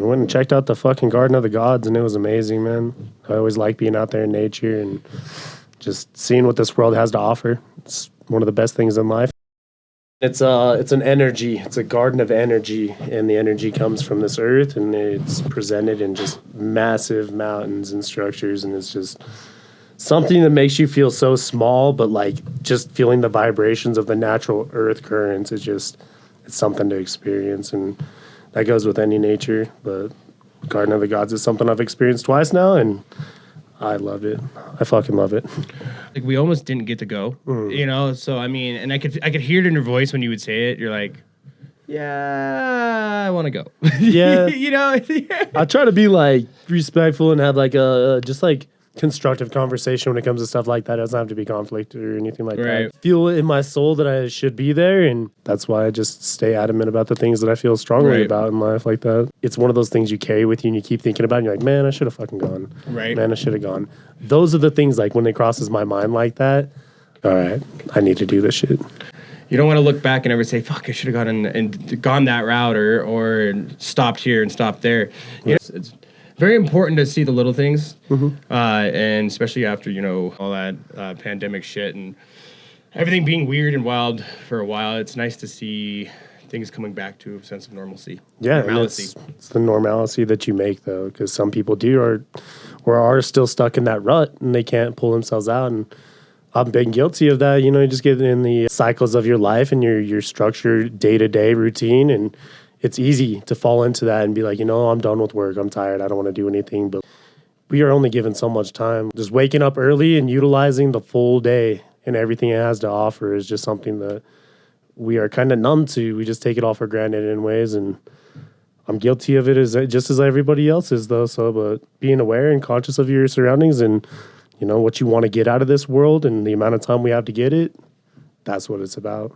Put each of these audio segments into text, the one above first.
We went and checked out the fucking Garden of the Gods, and it was amazing, man. I always like being out there in nature and just seeing what this world has to offer. It's one of the best things in life. It's an energy. It's a garden of energy, and the energy comes from this earth, and it's presented in just massive mountains and structures, and it's just something that makes you feel so small, but like just feeling the vibrations of the natural earth currents is just, it's something to experience, and that goes with any nature. But Garden of the Gods is something I've experienced twice now, and I love it. I fucking love it. Like, we almost didn't get to go, you know? So, I mean, and I could hear it in your voice when you would say it. You're like, yeah, I want to go. Yeah. You know? I try to be, like, respectful and have, like, a just, like, constructive conversation when it comes to stuff like that. It doesn't have to be conflict or anything like that. I feel in my soul that I should be there, and that's why I just stay adamant about the things that I feel strongly about in life like that. It's one of those things you carry with you and you keep thinking about, and you're like, man, I should have fucking gone. Right. Man, I should have gone. Those are the things, like, when it crosses my mind like that, all right, I need to do this shit. You don't want to look back and ever say, fuck, I should have gone and gone that route or stopped here and stopped there. You know, it's very important to see the little things, and especially after, you know, all that pandemic shit and everything being weird and wild for a while. It's nice to see things coming back to a sense of normalcy. Yeah, normalcy. It's the normalcy that you make, though, because some people are still stuck in that rut and they can't pull themselves out. And I've been guilty of that. You know, you just get in the cycles of your life and your structured day-to-day routine, and it's easy to fall into that and be like, you know, I'm done with work. I'm tired. I don't want to do anything. But we are only given so much time. Just waking up early and utilizing the full day and everything it has to offer is just something that we are kind of numb to. We just take it all for granted in ways. And I'm guilty of it just as everybody else is, though. So, but being aware and conscious of your surroundings and, you know, what you want to get out of this world and the amount of time we have to get it, that's what it's about.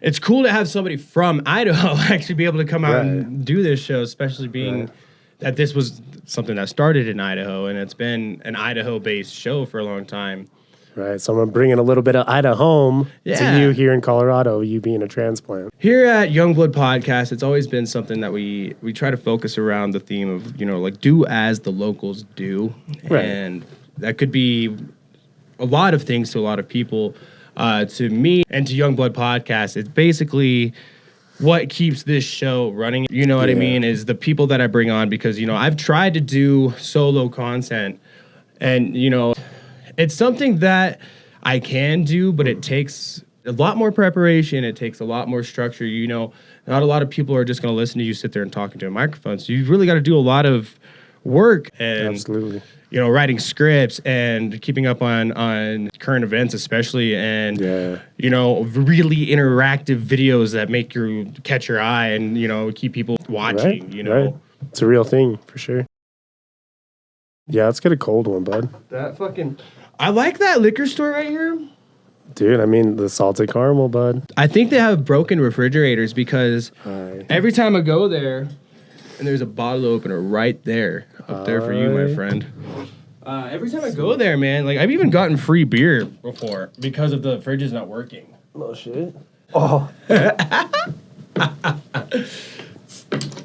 It's cool to have somebody from Idaho actually be able to come out and do this show, especially being that this was something that started in Idaho, and it's been an Idaho-based show for a long time. Right, so I'm bringing a little bit of Idaho home to you here in Colorado, you being a transplant. Here at Youngblood Podcast, it's always been something that we try to focus around the theme of, you know, like, do as the locals do. Right. And that could be a lot of things to a lot of people. To me and to Youngblood Podcast, it's basically what keeps this show running. You know what I mean? Is the people that I bring on, because, you know, I've tried to do solo content, and, you know, it's something that I can do, but it takes a lot more preparation. It takes a lot more structure. You know, not a lot of people are just going to listen to you sit there and talk into a microphone. So you've really got to do a lot of work and, you know, writing scripts and keeping up on current events, especially, and, you know, really interactive videos that make you catch your eye and, you know, keep people watching, you know. It's a real thing for sure. Yeah, let's get a cold one, bud. I like that liquor store right here. Dude, I mean, the salted caramel, bud. I think they have broken refrigerators, because every time I go there, and there's a bottle opener right there, up there for you, my friend. Every time I go there, man, like, I've even gotten free beer before because of the fridge is not working. Oh, shit. Oh.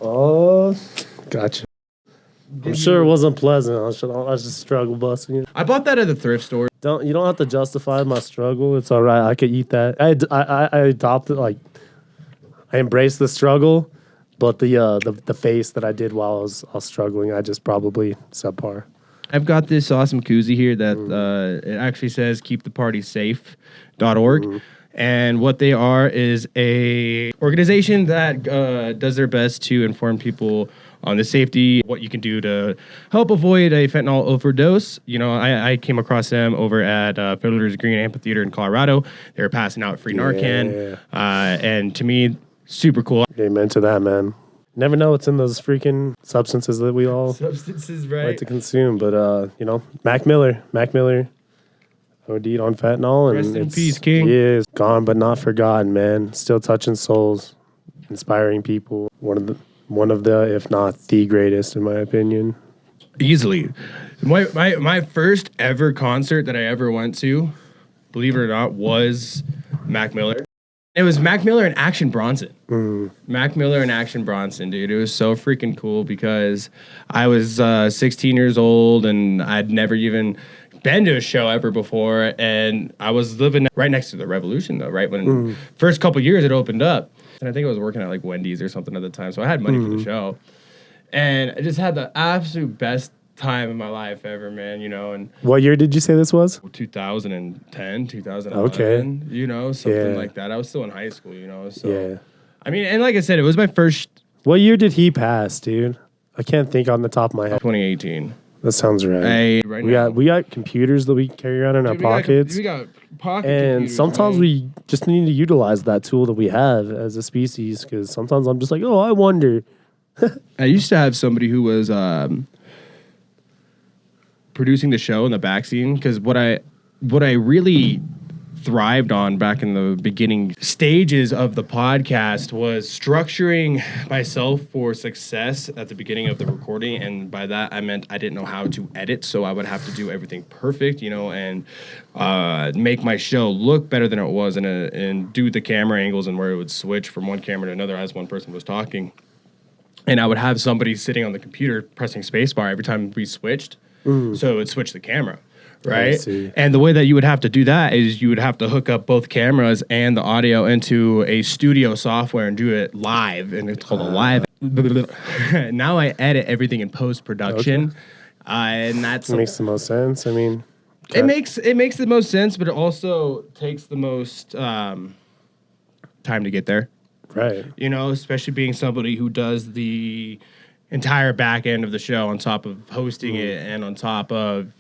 Oh, gotcha. I'm sure it wasn't pleasant. I was just struggle busting it. I bought that at the thrift store. You don't have to justify my struggle. It's all right. I could eat that. I adopted, like, I embraced the struggle, but the face that I did while I was struggling, I just probably subpar. I've got this awesome koozie here that it actually says keepthepartysafe.org. And what they are is a organization that does their best to inform people on the safety, what you can do to help avoid a fentanyl overdose. You know, I came across them over at Fiddler's Green Amphitheater in Colorado. They were passing out free Narcan. And to me, super cool. Amen to that, man. Never know what's in those freaking substances that we all like to consume. But, you know, Mac Miller OD'd on fentanyl. And rest in peace, King. He is gone but not forgotten, man. Still touching souls, inspiring people. One of the, if not the greatest, in my opinion. Easily. My first ever concert that I ever went to, believe it or not, was Mac Miller. It was Mac Miller and Action Bronson. Mac Miller and Action Bronson, dude. It was so freaking cool because I was 16 years old and I'd never even been to a show ever before. And I was living right next to the Revolution, though, right? When first couple years it opened up. And I think I was working at like Wendy's or something at the time. So I had money for the show. And I just had the absolute best time of my life ever, man, you know. And what year did you say this was? 2010, 2011, you know, something like that. I was still in high school, you know. So I mean, and like I said, it was my first. What year did he pass, dude? I can't think on the top of my head. 2018. That sounds right. We got computers that we carry around in our pockets. We got pocket and computers, sometimes we just need to utilize that tool that we have as a species, because sometimes I'm just like, oh, I wonder. I used to have somebody who was producing the show in the back scene, because what I really thrived on back in the beginning stages of the podcast was structuring myself for success at the beginning of the recording. And by that, I meant I didn't know how to edit, so I would have to do everything perfect, you know, and make my show look better than it was, and do the camera angles and where it would switch from one camera to another as one person was talking. And I would have somebody sitting on the computer pressing spacebar every time we switched, so it would switch the camera. Right. And the way that you would have to do that is you would have to hook up both cameras and the audio into a studio software and do it live. And it's called a live. Now I edit everything in post-production. And that makes the most sense. I mean, it makes the most sense, but it also takes the most time to get there. Right. You know, especially being somebody who does the entire back end of the show on top of hosting it and on top of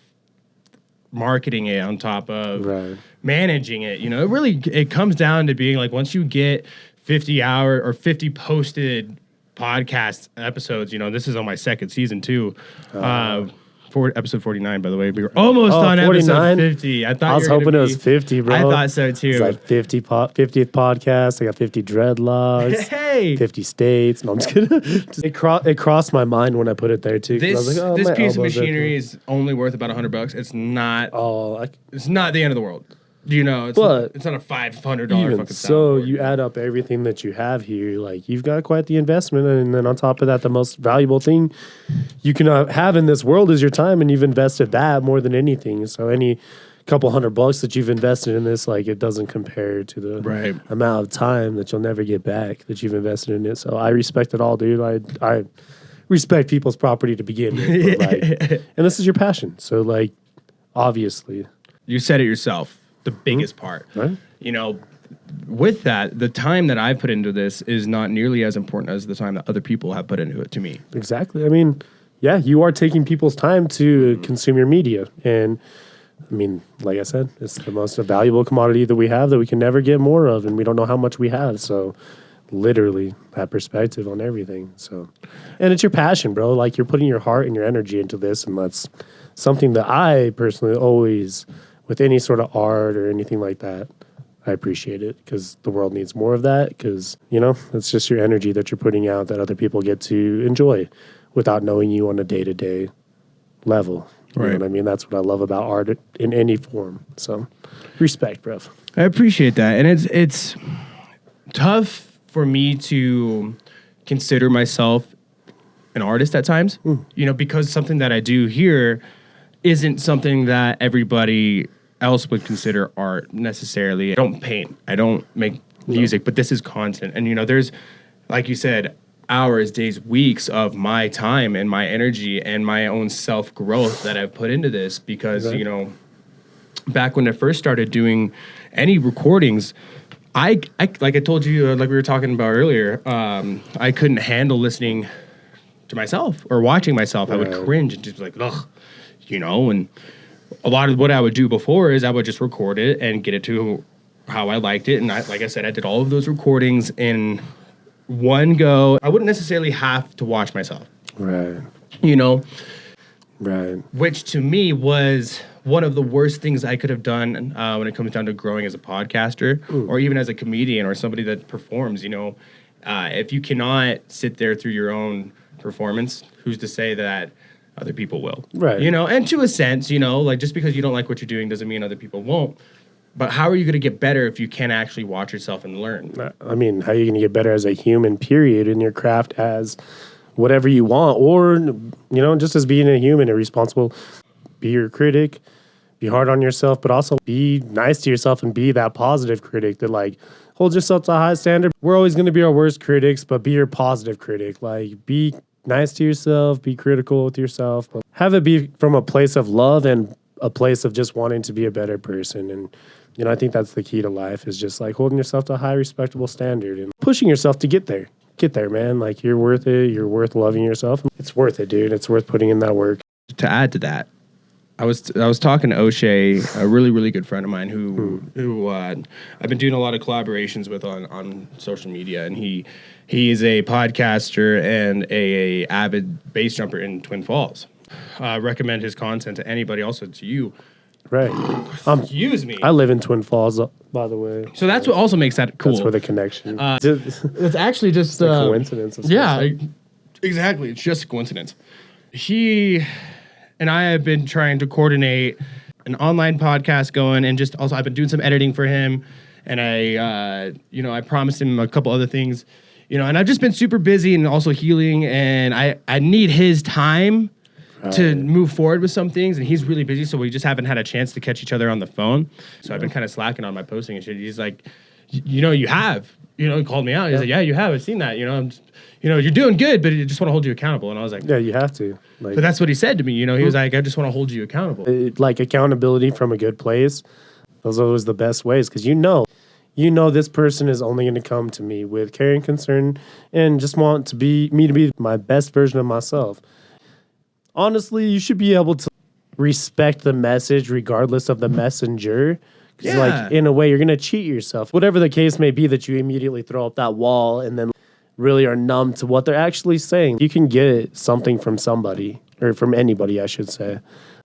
marketing it, on top of managing it. You know, it comes down to being like, once you get 50 hour or 50 posted podcast episodes, you know, this is on my second season too. For episode 49, by the way. We were almost on 49? Episode 50. I was hoping it was 50, bro. I thought so too. It's like 50th podcast. I got 50 dreadlocks. Hey! 50 states. No, I'm just kidding. It crossed my mind when I put it there too. This, I was like, oh, this piece of machinery is only worth about $100. It's not. It's not the end of the world. You know, it's not a $500 fucking so soundboard. You add up everything that you have here, like you've got quite the investment, and then on top of that, the most valuable thing you can have in this world is your time, and you've invested that more than anything. So any couple $100 that you've invested in this, like, it doesn't compare to the amount of time that you'll never get back that you've invested in it. So I respect it all, dude. I respect people's property to begin with, but and this is your passion. So like, obviously, you said it yourself. The biggest part, right? You know, with that, the time that I've put into this is not nearly as important as the time that other people have put into it to me. Exactly. I mean, yeah, you are taking people's time to consume your media. And I mean, like I said, it's the most valuable commodity that we have that we can never get more of. And we don't know how much we have. So literally that perspective on everything. So, and it's your passion, bro. Like, you're putting your heart and your energy into this. And that's something that I personally always, with any sort of art or anything like that, I appreciate it, because the world needs more of that, because, you know, it's just your energy that you're putting out that other people get to enjoy without knowing you on a day-to-day level. You know what I mean? That's what I love about art in any form. So respect, bro. I appreciate that. And it's tough for me to consider myself an artist at times, you know, because something that I do here isn't something that everybody else would consider art necessarily. I don't paint. I don't make music, but this is content. And, you know, there's, like you said, hours, days, weeks of my time and my energy and my own self-growth that I've put into this, because, you know, back when I first started doing any recordings, I like I told you, like we were talking about earlier, I couldn't handle listening to myself or watching myself. I would cringe and just be like, ugh, you know. And a lot of what I would do before is I would just record it and get it to how I liked it. And like I said, I did all of those recordings in one go. I wouldn't necessarily have to watch myself. Right. You know? Right. Which to me was one of the worst things I could have done when it comes down to growing as a podcaster or even as a comedian or somebody that performs, you know. If you cannot sit there through your own performance, who's to say that other people will? Right. You know, and to a sense, you know, like, just because you don't like what you're doing doesn't mean other people won't. But how are you going to get better if you can't actually watch yourself and learn? I mean, how are you going to get better as a human, period, in your craft as whatever you want? Or, just as being a human, a responsible, be your critic, be hard on yourself, but also be nice to yourself and be that positive critic that, like, holds yourself to a high standard. We're always going to be our worst critics, but be your positive critic. Like, be nice to yourself, be critical with yourself, but have it be from a place of love and a place of just wanting to be a better person. And, I think that's the key to life, is just like holding yourself to a high, respectable standard and pushing yourself to get there. Get there, man. Like, you're worth it. You're worth loving yourself. It's worth it, dude. It's worth putting in that work. To add to that, I was talking to O'Shea, a really, really good friend of mine who I've been doing a lot of collaborations with on social media, and he is a podcaster and a avid base jumper in Twin Falls. Recommend his content to anybody, also to you. Right. Excuse me. I live in Twin Falls, by the way. So that's what also makes that cool. That's where the connection. It's actually just a coincidence. Yeah, exactly. It's just a coincidence. He and I have been trying to coordinate an online podcast going, and just also I've been doing some editing for him, and I promised him a couple other things, and I've just been super busy and also healing, and I need his time to move forward with some things, and he's really busy, so we just haven't had a chance to catch each other on the phone. So I've been kind of slacking on my posting and shit. He's like, you have, he called me out. He's like, yeah, you have. I've seen that. I'm just, you're doing good, but I just want to hold you accountable. And I was like, yeah, you have to. Like, but that's what he said to me. He was like, I just want to hold you accountable. Like accountability from a good place. Those are always the best ways, because this person is only going to come to me with care and concern and just want to be my best version of myself. Honestly, you should be able to respect the message regardless of the messenger. Because, like, in a way, you're going to cheat yourself. Whatever the case may be, that you immediately throw up that wall and then really are numb to what they're actually saying. You can get something from somebody, or from anybody, I should say.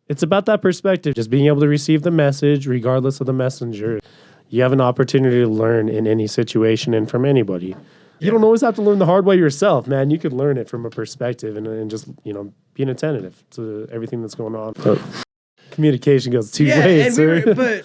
It's about that perspective, just being able to receive the message regardless of the messenger. You have an opportunity to learn in any situation and from anybody. You don't always have to learn the hard way yourself, man. You could learn it from a perspective and just, being attentive to everything that's going on. So, communication goes two ways, sir.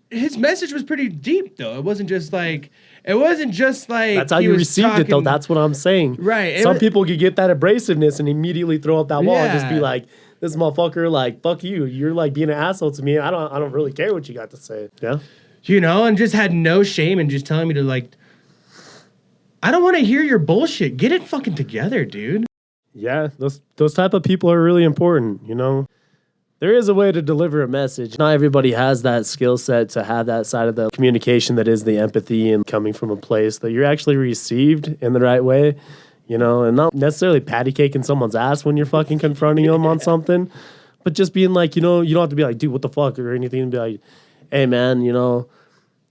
His message was pretty deep, though. It wasn't just like that's how you received it, though. That's what I'm saying. Right. Some people could get that abrasiveness and immediately throw up that wall and just be like, this motherfucker, like, fuck you. You're like being an asshole to me. I don't really care what you got to say. Yeah. And just had no shame and just telling me to, like, I don't want to hear your bullshit. Get it fucking together, dude. Yeah, those type of people are really important, There is a way to deliver a message. Not everybody has that skill set to have that side of the communication that is the empathy and coming from a place that you're actually received in the right way, and not necessarily patty caking someone's ass when you're fucking confronting them on something, but just being like, you don't have to be like, dude, what the fuck, or anything, and be like, hey, man,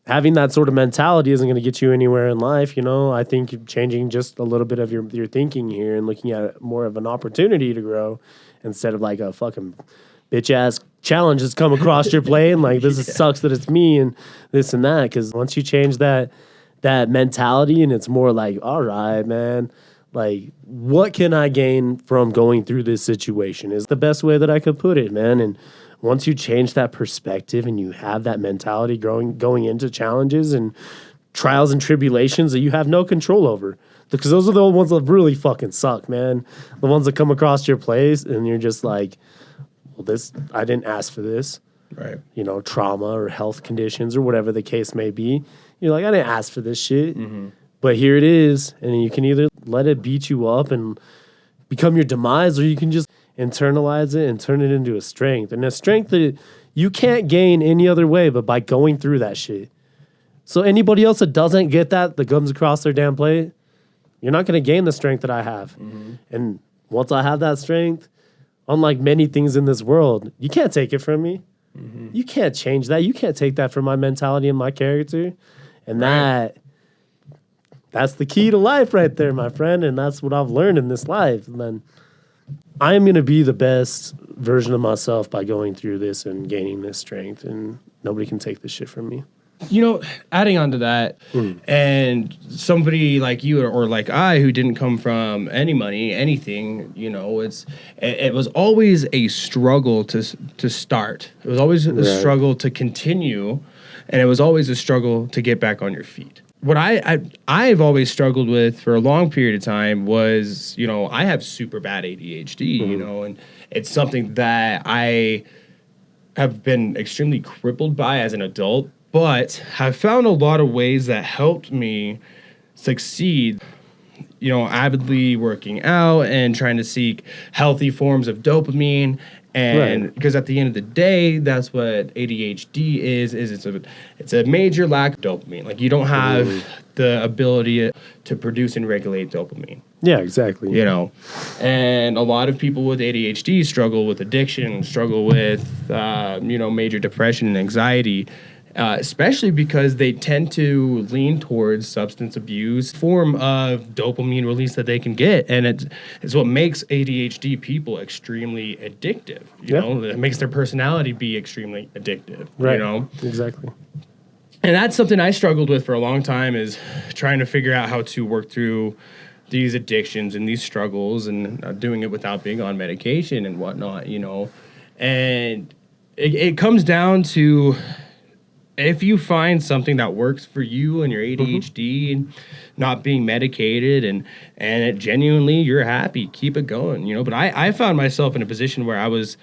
having that sort of mentality isn't going to get you anywhere in life. I think changing just a little bit of your thinking here and looking at more of an opportunity to grow instead of like a fucking bitch ass challenge that's come across your plane. Like, this sucks that it's me and this and that. Because once you change that mentality and it's more like, all right, man, like, what can I gain from going through this situation is the best way that I could put it, man. And once you change that perspective and you have that mentality going into challenges and trials and tribulations that you have no control over, because those are the ones that really fucking suck, man. The ones that come across your place and you're just like, well, I didn't ask for this. Right. Trauma or health conditions or whatever the case may be. You're like, I didn't ask for this shit. Mm-hmm. But here it is. And you can either let it beat you up and become your demise, or you can just internalize it and turn it into a strength. And a strength that you can't gain any other way but by going through that shit. So anybody else that doesn't get that comes across their damn plate, you're not going to gain the strength that I have. Mm-hmm. And once I have that strength, unlike many things in this world, you can't take it from me. Mm-hmm. You can't change that. You can't take that from my mentality and my character. And that's the key to life right there, my friend. And that's what I've learned in this life. And then I am going to be the best version of myself by going through this and gaining this strength. And nobody can take this shit from me. Adding on to that, and somebody like you or like I who didn't come from any money, anything, it was always a struggle to start. It was always a struggle to continue. And it was always a struggle to get back on your feet. What I've always struggled with for a long period of time was, you know, I have super bad ADHD, you know, and it's something that I have been extremely crippled by as an adult, but have found a lot of ways that helped me succeed, you know, avidly working out and trying to seek healthy forms of dopamine. And because at the end of the day, that's what ADHD is it's a major lack of dopamine. Like, you don't have the ability to produce and regulate dopamine. Yeah, exactly. You know, and a lot of people with ADHD struggle with addiction, struggle with, you know, major depression and anxiety, especially because they tend to lean towards substance abuse, form of dopamine release that they can get. And it's what makes ADHD people extremely addictive. You know, it makes their personality be extremely addictive, you know? Exactly. And that's something I struggled with for a long time, is trying to figure out how to work through these addictions and these struggles, and doing it without being on medication and whatnot, you know. And it comes down to, if you find something that works for you and your ADHD and not being medicated and it genuinely you're happy, keep it going, you know. But I found myself in a position where I was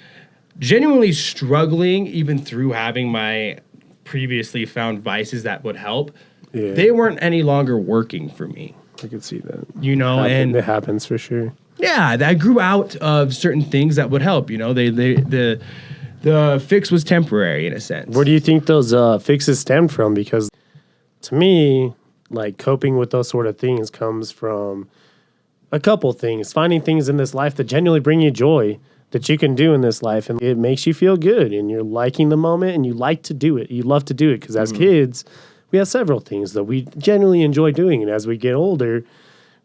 genuinely struggling, even through having my previously found vices that would help. Yeah. They weren't any longer working for me. I could see that. You know, and it happens for sure. Yeah, I grew out of certain things that would help, you know. The fix was temporary in a sense. Where do you think those fixes stemmed from? Because to me, like, coping with those sort of things comes from a couple things. Finding things in this life that genuinely bring you joy, that you can do in this life, and it makes you feel good, and you're liking the moment, and you like to do it. You love to do it, because as kids, we have several things that we genuinely enjoy doing, and as we get older,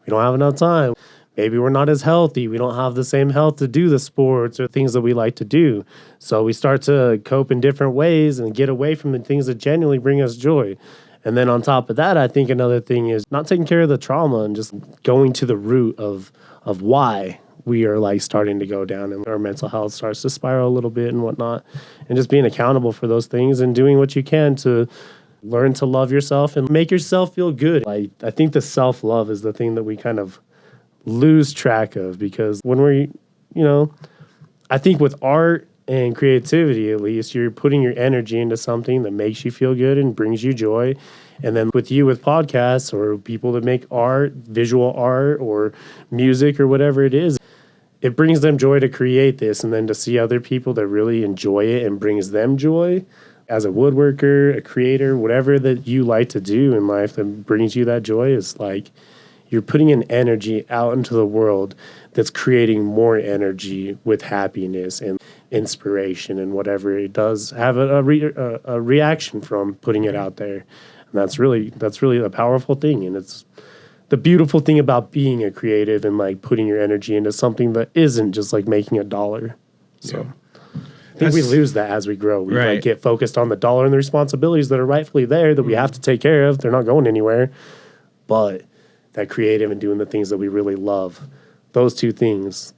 we don't have enough time. Maybe we're not as healthy. We don't have the same health to do the sports or things that we like to do. So we start to cope in different ways and get away from the things that genuinely bring us joy. And then on top of that, I think another thing is not taking care of the trauma and just going to the root of why we are, like, starting to go down, and our mental health starts to spiral a little bit and whatnot. And just being accountable for those things and doing what you can to learn to love yourself and make yourself feel good. I think the self-love is the thing that we kind of lose track of, because when we're, you know, I think with art and creativity, at least, you're putting your energy into something that makes you feel good and brings you joy. And then with podcasts or people that make art, visual art or music or whatever it is, it brings them joy to create this, and then to see other people that really enjoy it and brings them joy. As a woodworker, a creator, whatever that you like to do in life that brings you that joy, is like you're putting an energy out into the world that's creating more energy with happiness and inspiration and whatever it does have a reaction from putting it out there. And that's really a powerful thing. And it's the beautiful thing about being a creative and, like, putting your energy into something that isn't just like making $1. So I think we lose that as we grow. We like get focused on the dollar and the responsibilities that are rightfully there that we have to take care of. They're not going anywhere. But that creative and doing the things that we really love, those two things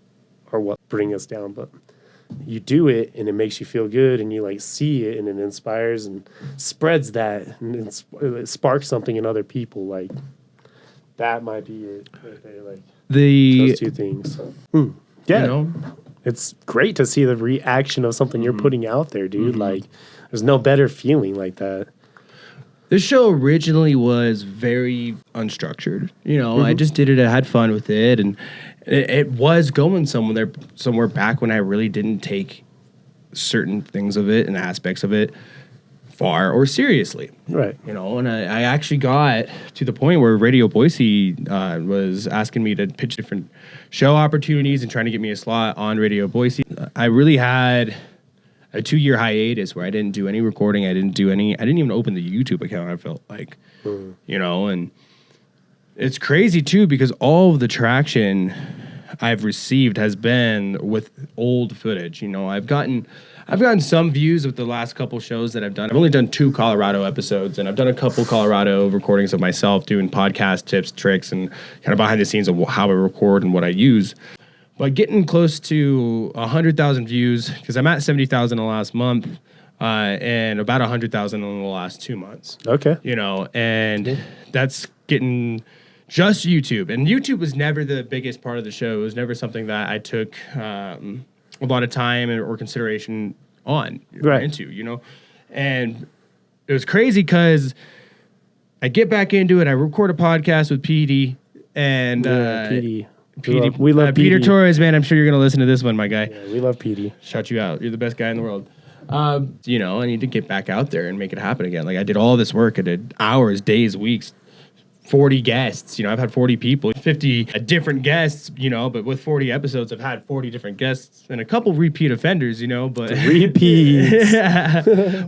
are what bring us down. But you do it and it makes you feel good, and you, like, see it and it inspires and spreads that, and it sparks something in other people. Like, that might be it right there. Like, those two things. Yeah. You know? It's great to see the reaction of something you're putting out there, dude. Like, there's no better feeling like that. This show originally was very unstructured. You know, I just did it. I had fun with it, and it was going somewhere back when I really didn't take certain things of it and aspects of it far or seriously. Right. You know, and I actually got to the point where Radio Boise was asking me to pitch different show opportunities and trying to get me a slot on Radio Boise. I really had a 2-year hiatus where I didn't do any recording. I didn't even open the YouTube account, I felt like, you know, and it's crazy too, because all of the traction I've received has been with old footage. You know, I've gotten some views with the last couple shows that I've done. I've only done 2 Colorado episodes, and I've done a couple Colorado recordings of myself doing podcast tips, tricks, and kind of behind the scenes of how I record and what I use. But getting close to 100,000 views, because I'm at 70,000 the last month, and about 100,000 in the last 2 months. Okay. You know, and that's getting just YouTube. And YouTube was never the biggest part of the show. It was never something that I took a lot of time or consideration on into, you know. And it was crazy because I get back into it. I record a podcast with PD and PD. PD. We love Peter PD. Torres, man. I'm sure you're gonna listen to this one, my guy. Yeah, we love PD. Shout you out. You're the best guy in the world. You know, I need to get back out there and make it happen again. Like I did all this work. I did hours, days, weeks, 40 guests. You know, I've had 40 people, 50 different guests, you know, but with 40 episodes, I've had 40 different guests and a couple repeat offenders, you know, but repeats.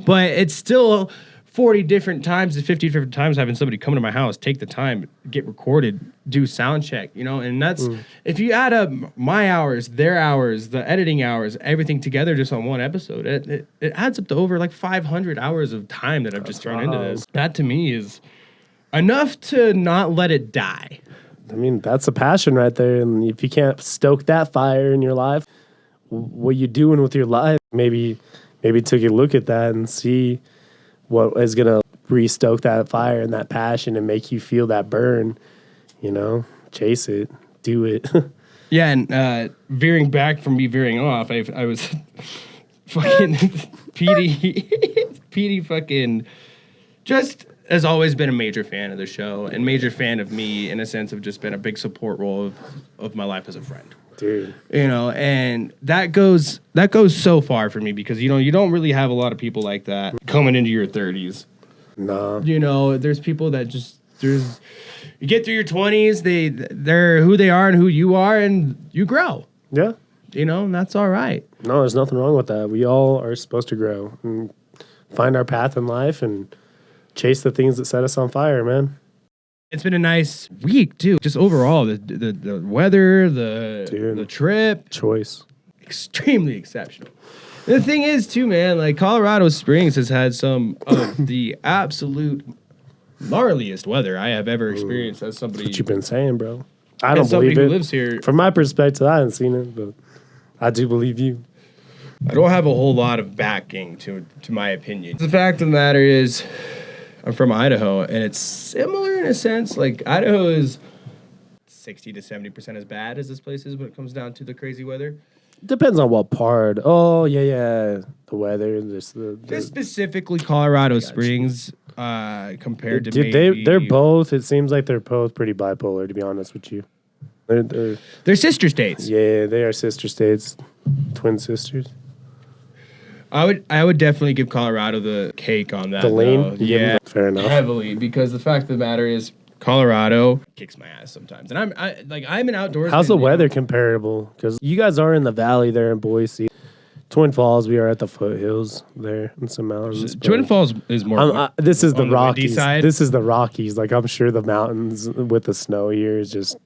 But it's still 40 different times, 50 different times having somebody come to my house, take the time, get recorded, do sound check, you know, and that's, if you add up my hours, their hours, the editing hours, everything together just on one episode, it adds up to over like 500 hours of time that I've just thrown into this. That to me is enough to not let it die. I mean, that's a passion right there. And if you can't stoke that fire in your life, what you doing with your life? Maybe take a look at that and see what is going to re-stoke that fire and that passion and make you feel that burn, you know, chase it, do it. Yeah, and veering back from me veering off, I was fucking PD fucking just has always been a major fan of the show and major fan of me in a sense of just been a big support role of my life as a friend. Dude. You know, and that goes so far for me because, you know, you don't really have a lot of people like that coming into your 30s. No. You know, there's people that you get through your 20s, they're who they are and who you are, and you grow. Yeah. You know, and that's all right. No, there's nothing wrong with that. We all are supposed to grow and find our path in life and chase the things that set us on fire, man. It's been a nice week too. Just overall, the weather, the trip, choice, extremely exceptional. The thing is too, man, like Colorado Springs has had some of the absolute gnarliest weather I have ever experienced as somebody. That's what you've been saying, bro. I don't somebody believe it. Who lives here. From my perspective, I haven't seen it, but I do believe you. I don't have a whole lot of backing to my opinion. The fact of the matter is, I'm from Idaho, and it's similar in a sense. Like, Idaho is 60 to 70% as bad as this place is when it comes down to the crazy weather. Depends on what part. Oh, yeah. The weather. Just specifically Colorado Springs compared to maybe... They're both, it seems like they're both pretty bipolar, to be honest with you. They're sister states. Yeah, they are sister states. Twin sisters. I would definitely give Colorado the cake on that. The lean? Yeah, fair enough. Heavily, because the fact of the matter is Colorado kicks my ass sometimes. And I'm an outdoors. How's the weather comparable? Because you guys are in the valley there in Boise. Twin Falls, we are at the foothills there in some mountains. Twin Falls is more. This is the Rockies. Side. This is the Rockies. Like, I'm sure the mountains with the snow here is just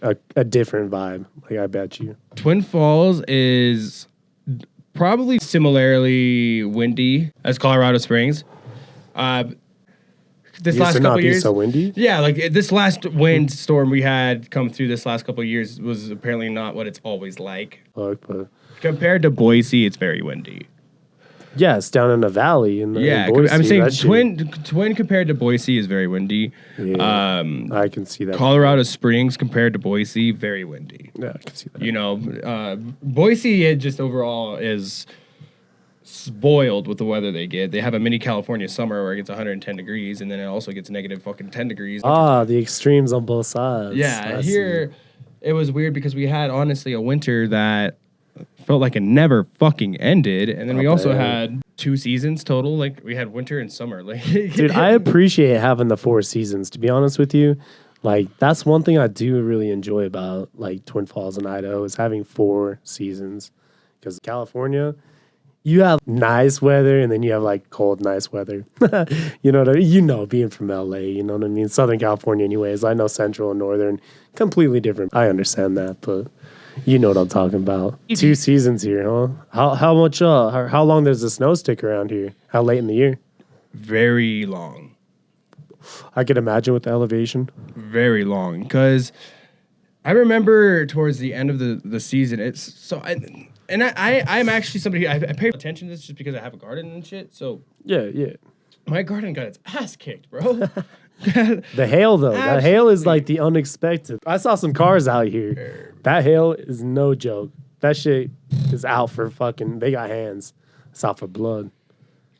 a different vibe. Like, I bet you. Twin Falls is probably similarly windy as Colorado Springs. This last couple years, so windy? Yeah, like this last wind storm we had come through this last couple of years was apparently not what it's always like. But compared to Boise, it's very windy. Yeah, it's down in the valley. In Boise, I'm saying Twin compared to Boise is very windy. Yeah, I can see that. Colorado Springs compared to Boise, very windy. Yeah, I can see that. You know, Boise it just overall is spoiled with the weather they get. They have a mini California summer where it gets 110 degrees, and then it also gets negative fucking 10 degrees. The extremes on both sides. Yeah, here it was weird because we had honestly a winter that felt like it never fucking ended, and then we also had 2 seasons total. Like we had winter and summer. Like, dude, I appreciate having the 4 seasons. To be honest with you, like that's one thing I do really enjoy about like Twin Falls and Idaho is having 4 seasons. Because California, you have nice weather, and then you have like cold, nice weather. You know what I mean? You know, being from LA, you know what I mean? Southern California, anyways. I know Central and Northern, completely different. I understand that, but. You know what I'm talking about. 2 seasons here, huh? How much? How long does the snow stick around here? How late in the year? Very long. I could imagine with the elevation. Very long, because I remember towards the end of the season, it's so. I'm actually somebody I pay attention to this just because I have a garden and shit. So Yeah. my garden got its ass kicked, bro. The hail, though. The hail is like the unexpected. I saw some cars out here. That hail is no joke. That shit is out for fucking. They got hands. It's out for blood.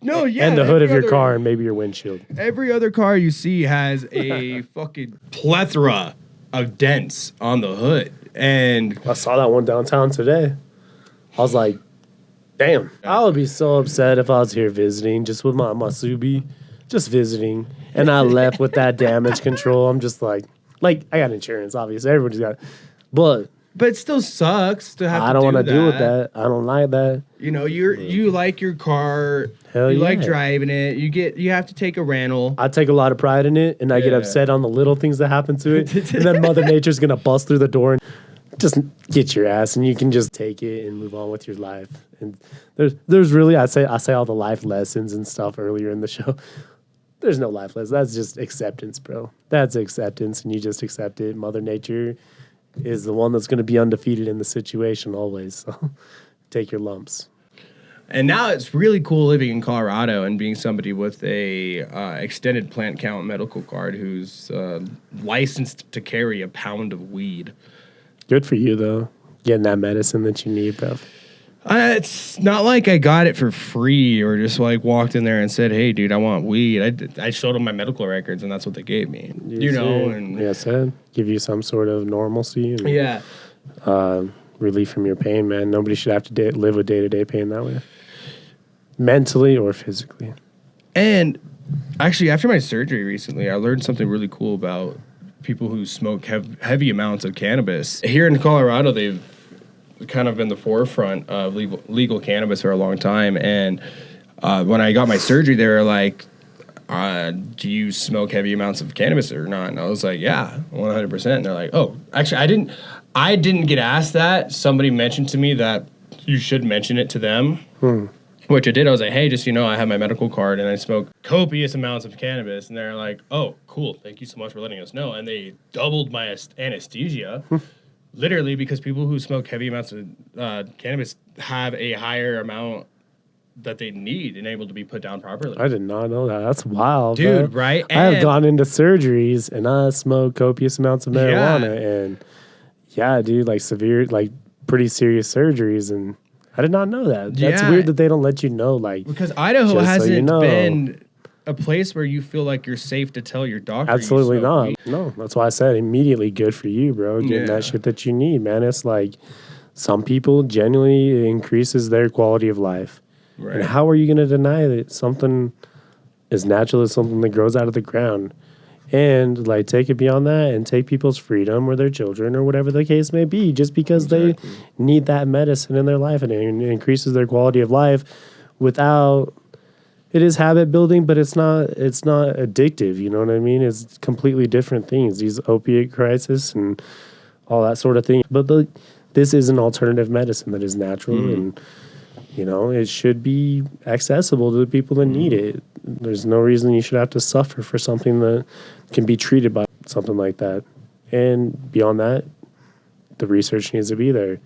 No, yeah. And the hood of your car and maybe your windshield. Every other car you see has a fucking plethora of dents on the hood. And I saw that one downtown today. I was like, damn. I would be so upset if I was here visiting, just with my Subi, just visiting, and I left with that damage control. I'm just like I got insurance, obviously. Everybody's got it. But it still sucks to have I don't want to deal with that. I don't like that. You know, you like your car. Hell you yeah. like driving it. You have to take a rental. I take a lot of pride in it, and I get upset on the little things that happen to it. And then Mother Nature's going to bust through the door and just get your ass, and you can just take it and move on with your life. And there's really, I say all the life lessons and stuff earlier in the show. There's no life lessons. That's just acceptance, bro. That's acceptance, and you just accept it. Mother Nature is the one that's going to be undefeated in the situation always. So take your lumps. And now it's really cool living in Colorado and being somebody with a extended plant count medical card who's licensed to carry a pound of weed. Good for you, though. Getting that medicine that you need, bro. It's not like I got it for free or just like walked in there and said, "Hey, dude, I want weed." I showed them my medical records, and that's what they gave me. And yes, give you some sort of normalcy. And, relief from your pain, man. Nobody should have to live with day-to-day pain that way, mentally or physically. And actually, after my surgery recently, I learned something really cool about people who smoke heavy amounts of cannabis. Here in Colorado, they've kind of been the forefront of legal cannabis for a long time. And when I got my surgery, they were like, do you smoke heavy amounts of cannabis or not? And I was like, yeah, 100%. And they're like, oh, actually, I didn't get asked that. Somebody mentioned to me that you should mention it to them, which I did. I was like, hey, just, I have my medical card and I smoke copious amounts of cannabis. And they're like, oh, cool. Thank you so much for letting us know. And they doubled my anesthesia, literally, because people who smoke heavy amounts of cannabis have a higher amount that they need and able to be put down properly. I did not know that. That's wild, dude, bro. right? I have gone into surgeries and I smoke copious amounts of marijuana and dude, like severe, like pretty serious surgeries, and I did not know that. That's weird that they don't let you know, like, because Idaho hasn't been a place where you feel like you're safe to tell your doctor. Absolutely not. No, that's why I said immediately good for you, bro. Getting that shit that you need, man. It's like some people genuinely increases their quality of life. Right. And how are you going to deny that something as natural as something that grows out of the ground? And like take it beyond that and take people's freedom or their children or whatever the case may be, just because they need that medicine in their life and it increases their quality of life without. It is habit building, but it's not addictive. You know what I mean? It's completely different things. These opiate crisis and all that sort of thing. But this is an alternative medicine that is natural and. It should be accessible to the people that need it. There's no reason you should have to suffer for something that can be treated by something like that. And beyond that, the research needs to be there.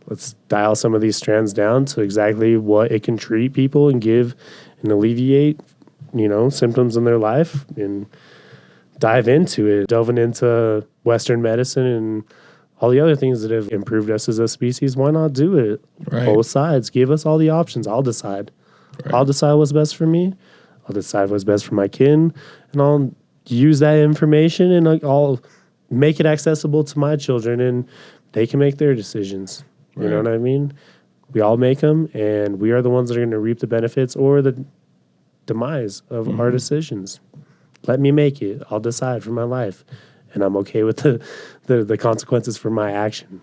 Let's dial some of these strands down to exactly what it can treat people and give and alleviate, symptoms in their life and dive into it. Delving into Western medicine and all the other things that have improved us as a species, why not do it? Right. Both sides. Give us all the options. I'll decide. Right. I'll decide what's best for me. I'll decide what's best for my kin. And I'll use that information and I'll make it accessible to my children and they can make their decisions. Right. You know what I mean? We all make them and we are the ones that are going to reap the benefits or the demise of our decisions. Let me make it. I'll decide for my life. And I'm okay with the consequences for my action.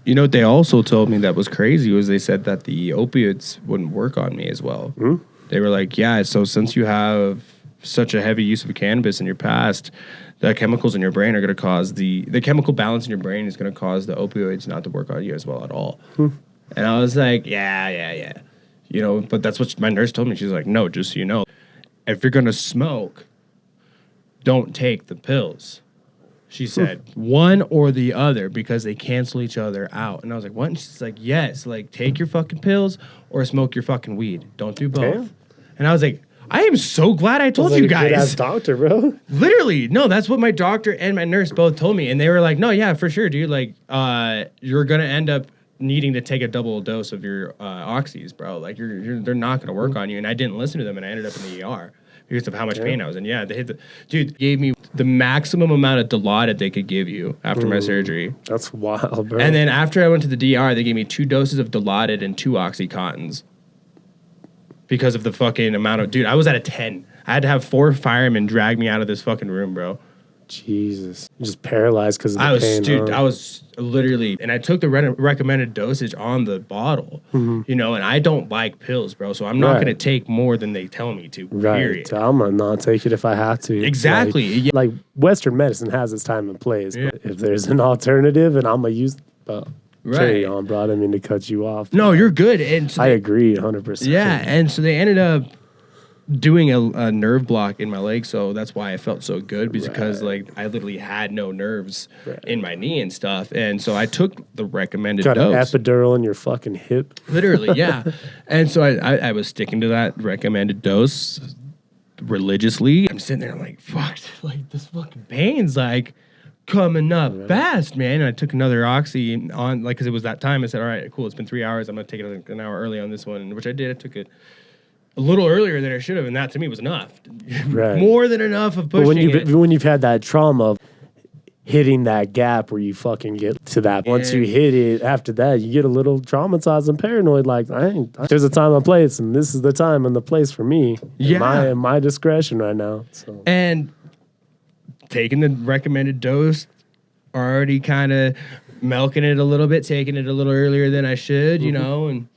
What they also told me that was crazy was they said that the opiates wouldn't work on me as well. They were like, so since you have such a heavy use of cannabis in your past, the chemicals in your brain are going to cause the chemical balance in your brain is going to cause the opioids not to work on you as well at all. And I was like, yeah. But that's what my nurse told me. She's like, no, just so if you're going to smoke, don't take the pills. She said, one or the other, because they cancel each other out. And I was like, what? And she's like, yes, like take your fucking pills or smoke your fucking weed. Don't do both. Damn. And I was like, I am so glad I told you guys. Good-ass doctor, bro. Literally, no, that's what my doctor and my nurse both told me. And they were like, no, yeah, for sure, dude. Like, you're going to end up needing to take a double dose of your oxys, bro. Like, they're not going to work on you. And I didn't listen to them, and I ended up in the ER. Because of how much pain I was in. Yeah, dude gave me the maximum amount of Dilaudid they could give you after my surgery. That's wild, bro. And then after I went to the DR, they gave me 2 doses of Dilaudid and 2 Oxycontins. Because of the fucking amount of... Dude, I was at a 10. I had to have 4 firemen drag me out of this fucking room, bro. Jesus. Just paralyzed because of the pain. Dude, I was literally... And I took the recommended dosage on the bottle, you know, and I don't like pills, bro, so I'm not going to take more than they tell me to, period. I'm going to not take it if I have to. Exactly. Like Western medicine has its time and place, but if there's an alternative and I'm going to use... carry on, bro. I didn't mean to cut you off. No, you're good. And so I agree 100%. Yeah, and so they ended up doing a nerve block in my leg, so that's why I felt so good, because like I literally had no nerves in my knee and stuff, and so I took the recommended dose. Got an epidural in your fucking hip. Literally, yeah. And so I was sticking to that recommended dose religiously. I'm sitting there like, fuck, like this fucking pain's like coming up fast, man. And I took another oxy on, like, because it was that time. I said, all right, cool, it's been 3 hours. I'm going to take it like an hour early on this one, which I did. I took it a little earlier than I should have, and that to me was enough. More than enough of pushing it. When you've had that trauma of hitting that gap where you fucking get to that, once you hit it, after that, you get a little traumatized and paranoid, like, there's a time and place, and this is the time and the place for me. Yeah. My discretion right now. So. And taking the recommended dose, already kind of milking it a little bit, taking it a little earlier than I should, you know, and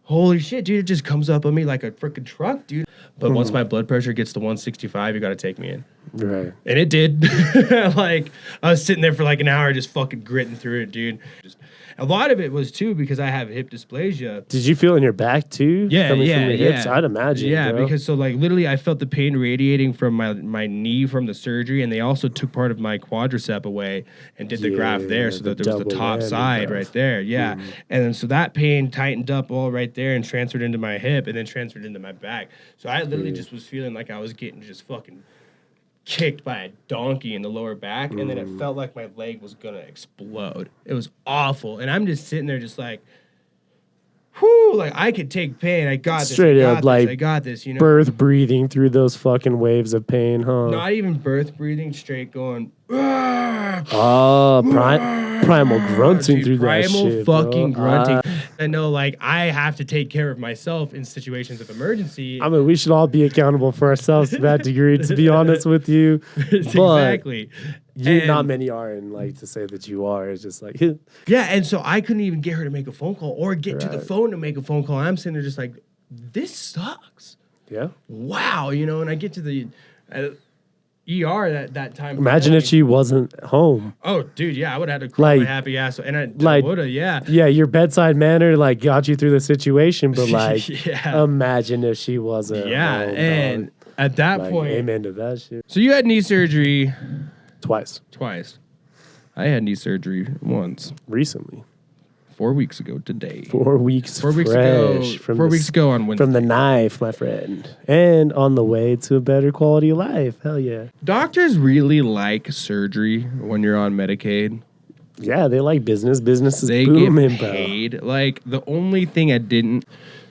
holy shit, dude, it just comes up on me like a freaking truck, dude. But once my blood pressure gets to 165, you got to take me in. Right. And it did. Like, I was sitting there for like an hour just fucking gritting through it, dude. A lot of it was, too, because I have hip dysplasia. Did you feel in your back, too? Yeah, Coming from your hips? I'd imagine, yeah, bro. because so, like, literally, I felt the pain radiating from my knee from the surgery, and they also took part of my quadricep away and did the graft there, so that there was the top side right there, and then so that pain tightened up all right there and transferred into my hip and then transferred into my back. So I literally just was feeling like I was getting just fucking kicked by a donkey in the lower back, and then it felt like my leg was gonna explode. It was awful, and I'm just sitting there just like, whoo, like I could take pain. I got this. Straight up, like I got this, you know. Birth breathing through those fucking waves of pain, huh? Not even birth breathing, straight going. Primal grunting through that shit. Primal fucking grunting. I know, like, I have to take care of myself in situations of emergency. I mean, we should all be accountable for ourselves to that degree, to be honest with you. Exactly. Not many are, and like to say that you are is just like yeah. And so I couldn't even get her to make a phone call or get to the phone to make a phone call. I'm sitting there just like, this sucks. Yeah. Wow, you know. And I get to the ER that time. Imagine if she wasn't home. Oh, dude, yeah, I would have had to cry my happy ass, and I would have, yeah. Yeah, your bedside manner like got you through the situation, but like, imagine if she wasn't. Yeah, home, and dog. At that like, point, amen to that shit. So you had knee surgery twice. I had knee surgery once recently. 4 weeks ago today. 4 weeks. 4 weeks ago. 4 weeks ago on Wednesday. From the knife, my friend, and on the way to a better quality of life. Hell yeah. Doctors really like surgery when you're on Medicaid. Yeah, they like business. Business is they booming, get paid. Bro. Like the only thing I didn't.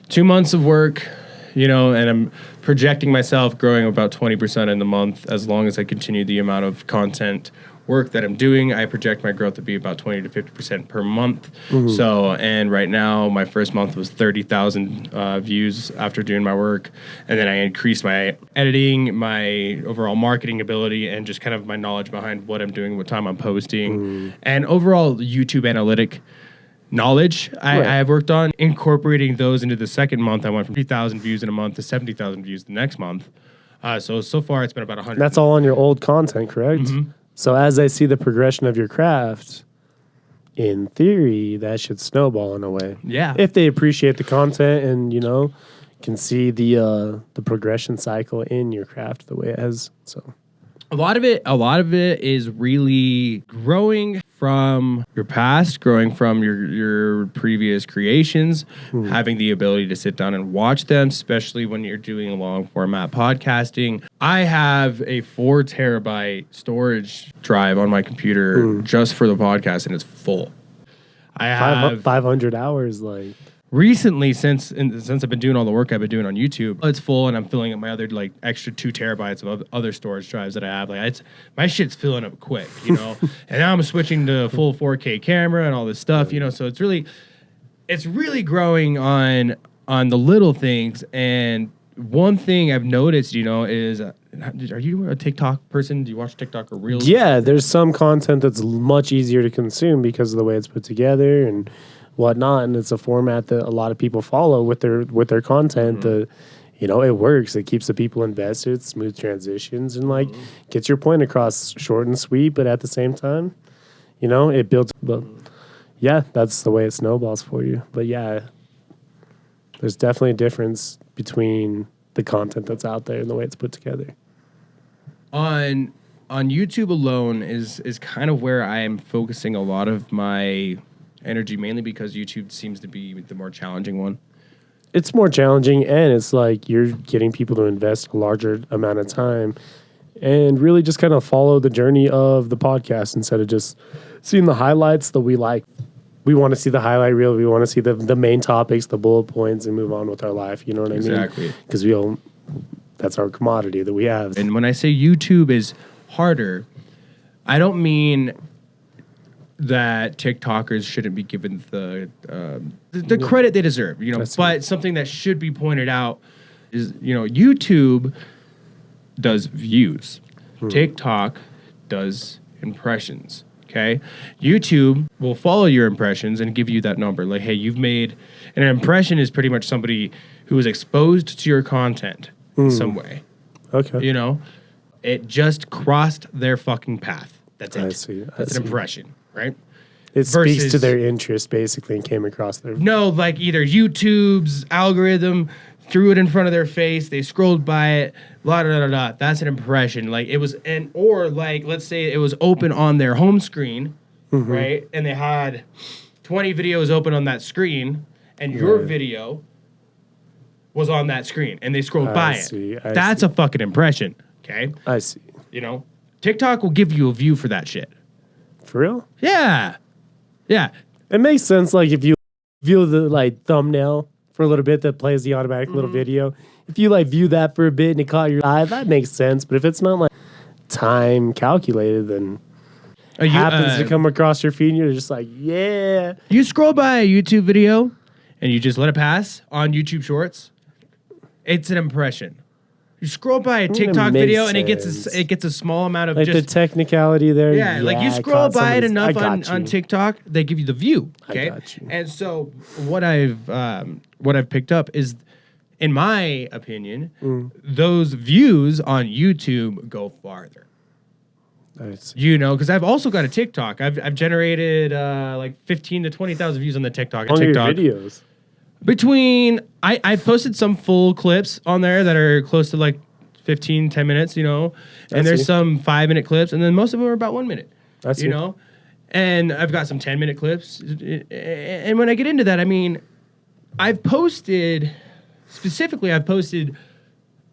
2 months of work, you know, and I'm projecting myself growing about 20% in the month as long as I continue the amount of content work that I'm doing. I project my growth to be about 20 to 50% per month. So, and right now my first month was 30,000 views after doing my work. And then I increased my editing, my overall marketing ability, and just kind of my knowledge behind what I'm doing, what time I'm posting, and overall YouTube analytic knowledge I have worked on. Incorporating those into the second month, I went from 3,000 views in a month to 70,000 views the next month. So far it's been about 100. That's all on your old content, correct? So as I see the progression of your craft, in theory, that should snowball in a way. Yeah. If they appreciate the content and, you know, can see the progression cycle in your craft the way it has. So A lot of it is really growing from your past, growing from your previous creations, having the ability to sit down and watch them, especially when you're doing long format podcasting. I have a 4 terabyte storage drive on my computer just for the podcast, and it's full. I have 500 hours, like. Recently, since I've been doing all the work I've been doing on YouTube, it's full, and I'm filling up my other like extra 2 terabytes of other storage drives that I have. Like my shit's filling up quick, you know. And now I'm switching to full 4K camera and all this stuff, you know. So it's really growing on the little things. And one thing I've noticed, you know, is are you a TikTok person? Do you watch TikTok or Reels? Yeah, there's some content that's much easier to consume because of the way it's put together and whatnot, and it's a format that a lot of people follow with their content. You know, it works. It keeps the people invested, smooth transitions, and like gets your point across short and sweet, but at the same time, you know, it builds. But yeah, that's the way it snowballs for you. But yeah, there's definitely a difference between the content that's out there and the way it's put together. On YouTube alone is kind of where I am focusing a lot of my energy, mainly because YouTube seems to be the more challenging one. It's more challenging, and it's like you're getting people to invest a larger amount of time and really just kind of follow the journey of the podcast instead of just seeing the highlights that we like. We want to see the highlight reel. We want to see the main topics, the bullet points, and move on with our life. You know what I mean? Exactly. Because that's our commodity that we have. And when I say YouTube is harder, I don't mean that TikTokers shouldn't be given the credit they deserve, you know. But something that should be pointed out is, you know, YouTube does views. TikTok does impressions. Okay? YouTube will follow your impressions and give you that number. Like, hey, you've made an impression is pretty much somebody who is exposed to your content in some way. Okay. You know? It just crossed their fucking path. That's it. I see. That's an impression. Right? It speaks to their interest, basically, and came across their... No, like either YouTube's algorithm threw it in front of their face, they scrolled by it, blah, blah, blah, blah. That's an impression. Like, it was... Or, like, let's say it was open on their home screen, right? And they had 20 videos open on that screen, and your video was on that screen, and they scrolled by it. That's a fucking impression, okay? I see. You know? TikTok will give you a view for that shit. For real? Yeah. Yeah. It makes sense, like, if you view the, like, thumbnail for a little bit that plays the automatic little video. If you, like, view that for a bit and it caught your eye, that makes sense. But if it's not, like, time calculated, then it happens to come across your feed and you're just like, yeah. You scroll by a YouTube video and you just let it pass on YouTube Shorts, it's an impression. You scroll by a TikTok video and it gets a small amount of like just the technicality there. Yeah, like you scroll by it enough on TikTok, they give you the view. Okay, I got you. And so what I've picked up is, in my opinion, those views on YouTube go farther. I see. You know, because I've also got a TikTok. I've generated like 15 to 20,000 views on the TikTok. On your videos. I've posted some full clips on there that are close to like 10 minutes, you know, and there's some 5-minute clips, and then most of them are about 1 minute, you know, and I've got some 10-minute clips. And when I get into that, I mean, I've posted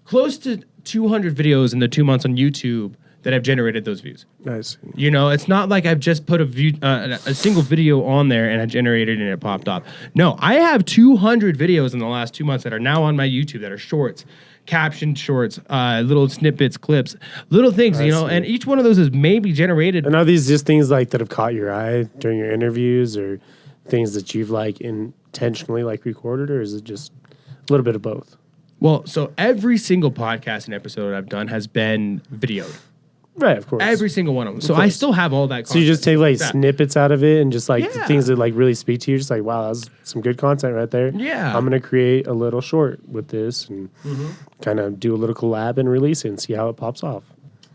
close to 200 videos in the 2 months on YouTube that have generated those views. Nice. You know, it's not like I've just put a single video on there and I generated and it popped up. No, I have 200 videos in the last 2 months that are now on my YouTube that are shorts, captioned shorts, little snippets, clips, little things, you know, and each one of those is maybe generated. And are these just things like that have caught your eye during your interviews, or things that you've like intentionally like recorded, or is it just a little bit of both? Well, so every single podcast and episode I've done has been videoed. Right, of course. Every single one of them. So I still have all that content. So you just take like snippets out of it and just like the things that like really speak to you. Just like, wow, that was some good content right there. Yeah. I'm going to create a little short with this and kind of do a little collab and release it and see how it pops off.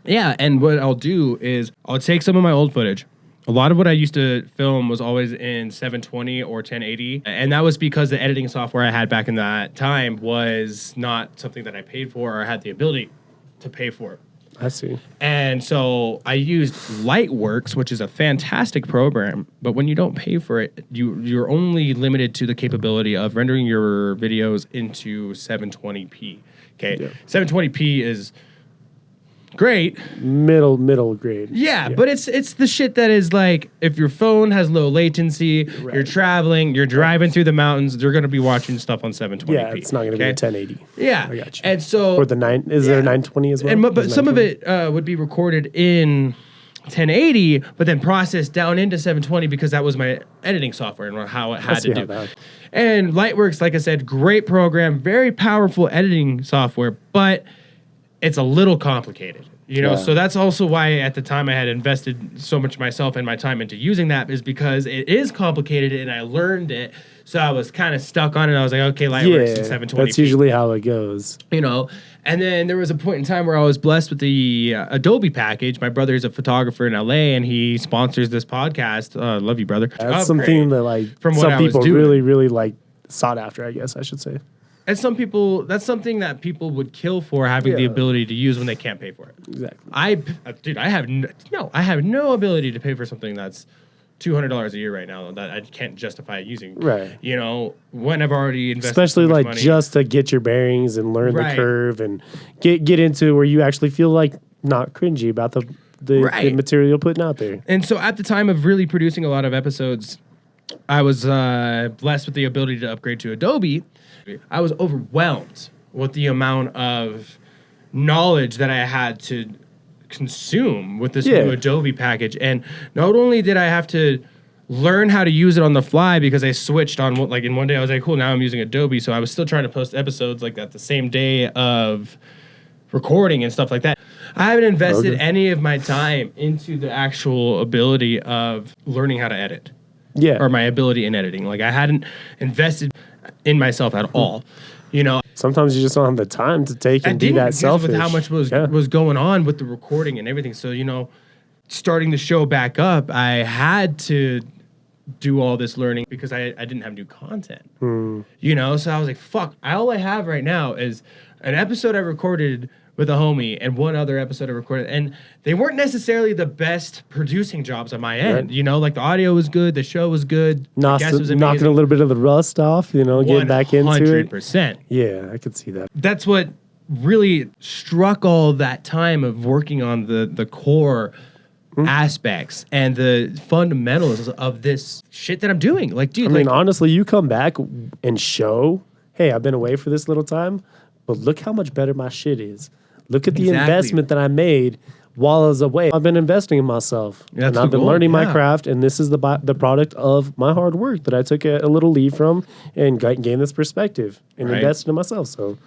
Yeah, and what I'll do is I'll take some of my old footage. A lot of what I used to film was always in 720 or 1080. And that was because the editing software I had back in that time was not something that I paid for or had the ability to pay for. I see. And so I used Lightworks, which is a fantastic program, but when you don't pay for it, you're only limited to the capability of rendering your videos into 720p. Okay, yeah. 720p is great. Middle grade. Yeah, but it's the shit that is like, if your phone has low latency, you're traveling, you're driving through the mountains, they're going to be watching stuff on 720p. Yeah, it's not going to be 1080. Yeah, I got you. And so, or there a 920 as well? But some of it would be recorded in 1080, but then processed down into 720 because that was my editing software and how it had to do. And Lightworks, like I said, great program, very powerful editing software, but it's a little complicated, so that's also why at the time I had invested so much myself and my time into using that, is because it is complicated and I learned it. So I was kind of stuck on it. I was like, okay, Lightworks in 720p. That's usually how it goes. And then there was a point in time where I was blessed with the Adobe package. My brother's a photographer in LA and he sponsors this podcast. Love you, brother. That's something that from some people really, really sought after, I guess I should say. And some people, that's something that people would kill for, having the ability to use when they can't pay for it. Exactly. I have no ability to pay for something that's $200 a year right now that I can't justify using. Right. When I've already invested especially so much money. Just to get your bearings and learn the curve and get into where you actually feel not cringy about the material you're putting out there. And so at the time of really producing a lot of episodes, I was blessed with the ability to upgrade to Adobe. I was overwhelmed with the amount of knowledge that I had to consume with this new Adobe package. And not only did I have to learn how to use it on the fly, because I switched on, in one day I was like, cool, now I'm using Adobe. So I was still trying to post episodes like that the same day of recording and stuff like that. I haven't invested any of my time into the actual ability of learning how to edit. Yeah. Or my ability in editing. I hadn't invested in myself at all. Sometimes you just don't have the time to take and be that selfish. With how much was going on with the recording and everything. So, starting the show back up, I had to do all this learning because I didn't have new content. So I was like, fuck, all I have right now is an episode I recorded with a homie and one other episode I recorded, and they weren't necessarily the best producing jobs on my end. The audio was good, the show was good, the guest was amazing. Knocking a little bit of the rust off, getting back into it. 100%. Yeah, I could see that. That's what really struck all that time of working on the core aspects and the fundamentals of this shit that I'm doing. Honestly, you come back and show, hey, I've been away for this little time, but look how much better my shit is. Look at the investment that I made while I was away. I've been investing in myself. And I've been learning my craft, and this is the product of my hard work that I took a little leave from and gained this perspective and invested in myself. So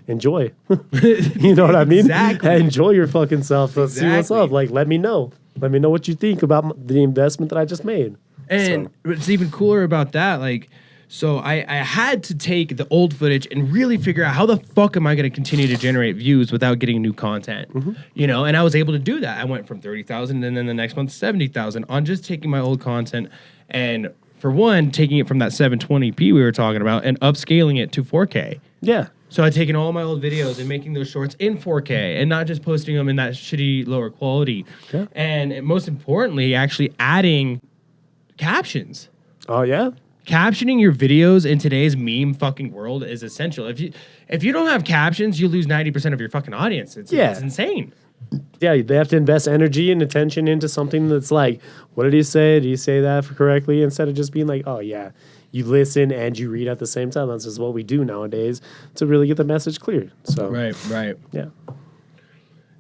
enjoy. You know what I mean? Exactly. Enjoy your fucking self. Let's see what's up. Let me know. Let me know what you think about the investment that I just made. And what's even cooler about that, so I had to take the old footage and really figure out how the fuck am I going to continue to generate views without getting new content, and I was able to do that. I went from 30,000 and then the next month 70,000 on just taking my old content and, for one, taking it from that 720p we were talking about and upscaling it to 4K. Yeah. So I'd taken all my old videos and making those shorts in 4K and not just posting them in that shitty lower quality. Okay. And most importantly, actually adding captions. Oh, yeah? Captioning your videos in today's meme fucking world is essential. If you don't have captions, you lose 90% of your fucking audience. It's insane. Yeah, they have to invest energy and attention into something that's like, what did he say? Did he say that correctly? Instead of just being like, oh, yeah, you listen and you read at the same time. That's just what we do nowadays to really get the message clear. So Right. Yeah.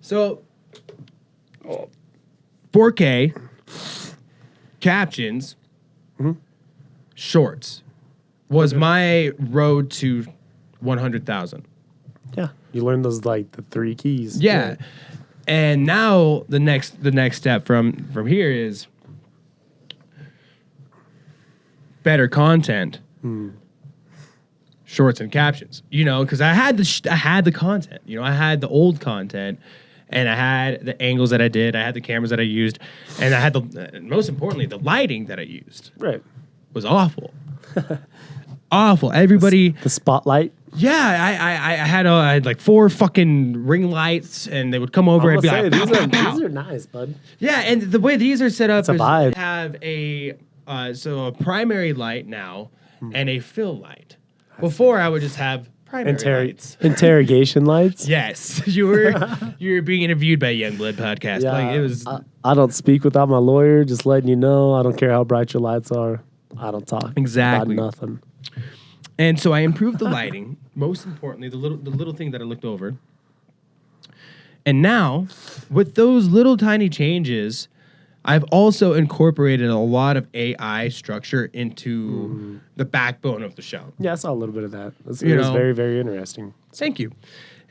So 4K captions, shorts was my road to 100,000. Yeah, you learn those the 3 keys. Yeah. And now the next step from here is better content, shorts and captions. Because I had the content. I had the old content, and I had the angles that I did. I had the cameras that I used, and I had most importantly, the lighting that I used. Right. Was awful. Awful. Everybody. The spotlight. Yeah, I had like 4 fucking ring lights, and they would come over and be like, these are nice, bud. Yeah, and the way these are set up It's a is vibe. they have a primary light now and a fill light. Before I would just have primary lights. Interrogation lights. Yes, you were being interviewed by Youngblood podcast. Yeah, Like it was. I don't speak without my lawyer. Just letting you know. I don't care how bright your lights are. I don't talk Exactly. about nothing. And so I improved the lighting. Most importantly, the little thing that I looked over. And now, with those little tiny changes, I've also incorporated a lot of AI structure into the backbone of the show. Yeah, I saw a little bit of that. It was very, very interesting. Thank you.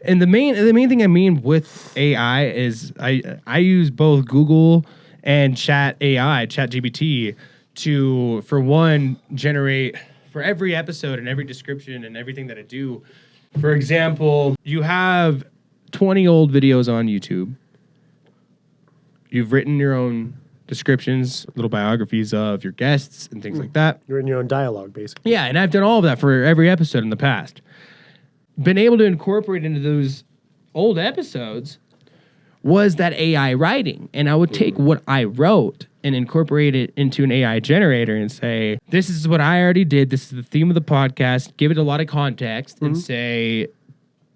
And the main thing I mean with AI is I use both Google and ChatGPT to, for one, generate for every episode and every description and everything that I do. For example, you have 20 old videos on YouTube. You've written your own descriptions, little biographies of your guests and things like that. You're in your own dialogue, basically. Yeah, and I've done all of that for every episode in the past. Been able to incorporate into those old episodes was that AI writing. And I would take what I wrote and incorporate it into an AI generator and say, this is what I already did. This is the theme of the podcast. Give it a lot of context and say,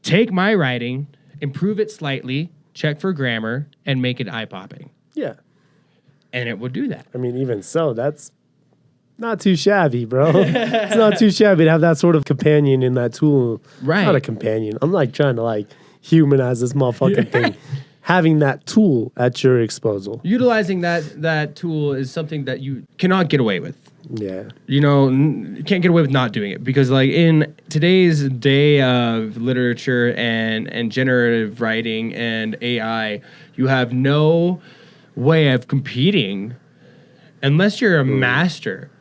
take my writing, improve it slightly, check for grammar, and make it eye-popping. Yeah. And it would do that. I mean, even so, that's not too shabby, bro. It's not too shabby to have that sort of companion in that tool. Right. Not a companion. I'm like trying to like humanize this motherfucking thing. Having that tool at your disposal. Utilizing that tool is something that you cannot get away with. Yeah. You know, you can't get away with not doing it because, like, in today's day of literature and generative writing and AI, you have no way of competing unless you're a master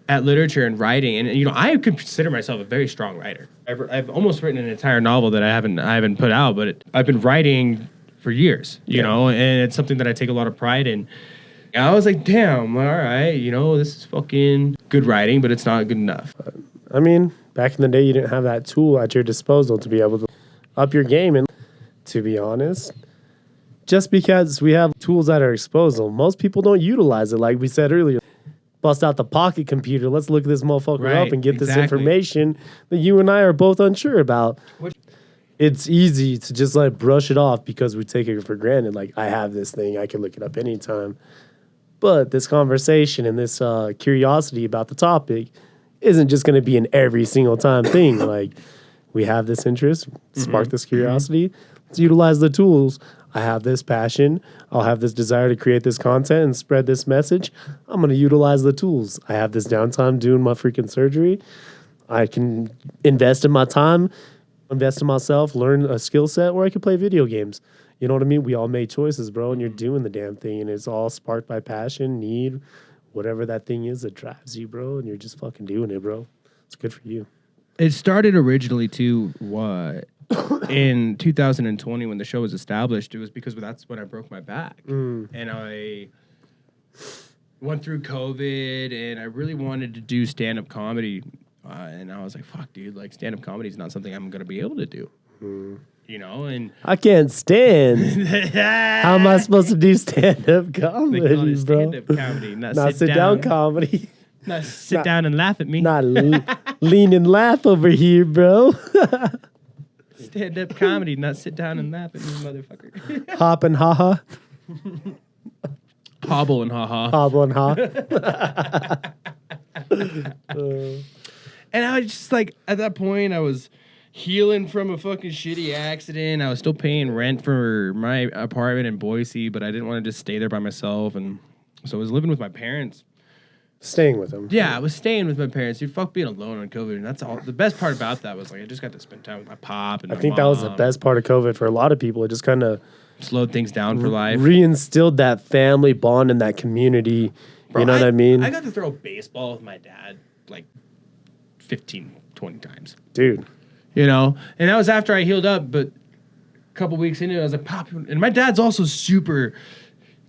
at literature and writing. And, you know, I consider myself a very strong writer. I've almost written an entire novel that I haven't put out, but I've been writing for years, you know, and it's something that I take a lot of pride in. And I was like, damn, all right, you know, this is fucking good writing, but it's not good enough. I mean, back in the day, you didn't have that tool at your disposal to be able to up your game. And to be honest, just because we have tools at our disposal, most people don't utilize it. Like we said earlier, bust out the pocket computer. Let's look this motherfucker up and get this information that you and I are both unsure about. It's easy to just like brush it off because we take it for granted. Like, I have this thing, I can look it up anytime. But this conversation and this curiosity about the topic isn't just going to be an every single time thing. Like, we have this interest, spark this curiosity. Let's utilize the tools. I have this passion. I'll have this desire to create this content and spread this message. I'm going to utilize the tools. I have this downtime doing my freaking surgery. I can invest in my time, invest in myself, learn a skill set, or I could play video games. You know what I mean? We all made choices, bro, and you're doing the damn thing, and it's all sparked by passion, need, whatever that thing is that drives you, bro, and you're just fucking doing it, bro. It's good for you. It started originally too, in 2020 when the show was established. It was because that's when I broke my back. And I went through COVID, and I really wanted to do stand-up comedy. And I was like, fuck, dude, like, stand-up comedy is not something I'm going to be able to do. You know, and I can't stand. How am I supposed to do stand-up comedy, they call it bro? stand-up comedy, not sit-down comedy. Not sit down and laugh at me. Not lean and laugh over here, bro. Stand-up comedy, not sit down and laugh at me, motherfucker. Hop and ha-ha. Hobble and ha-ha. Hobble and ha. And I was just like, at that point, I was healing from a fucking shitty accident. I was still paying rent for my apartment in Boise, but I didn't want to just stay there by myself. And so I was living with my parents. Staying with them. Yeah, I was staying with my parents. Dude, fuck being alone on COVID. And that's all. The best part about that was, like, I just got to spend time with my pop and I think that was the best part of COVID for a lot of people. It just kind of slowed things down for life. Reinstilled that family bond and that community. Bro, you know what I mean? I got to throw baseball with my dad, like, 15, 20 times. Dude. You know? And that was after I healed up, but a couple weeks into it, I was like, Pop. And my dad's also super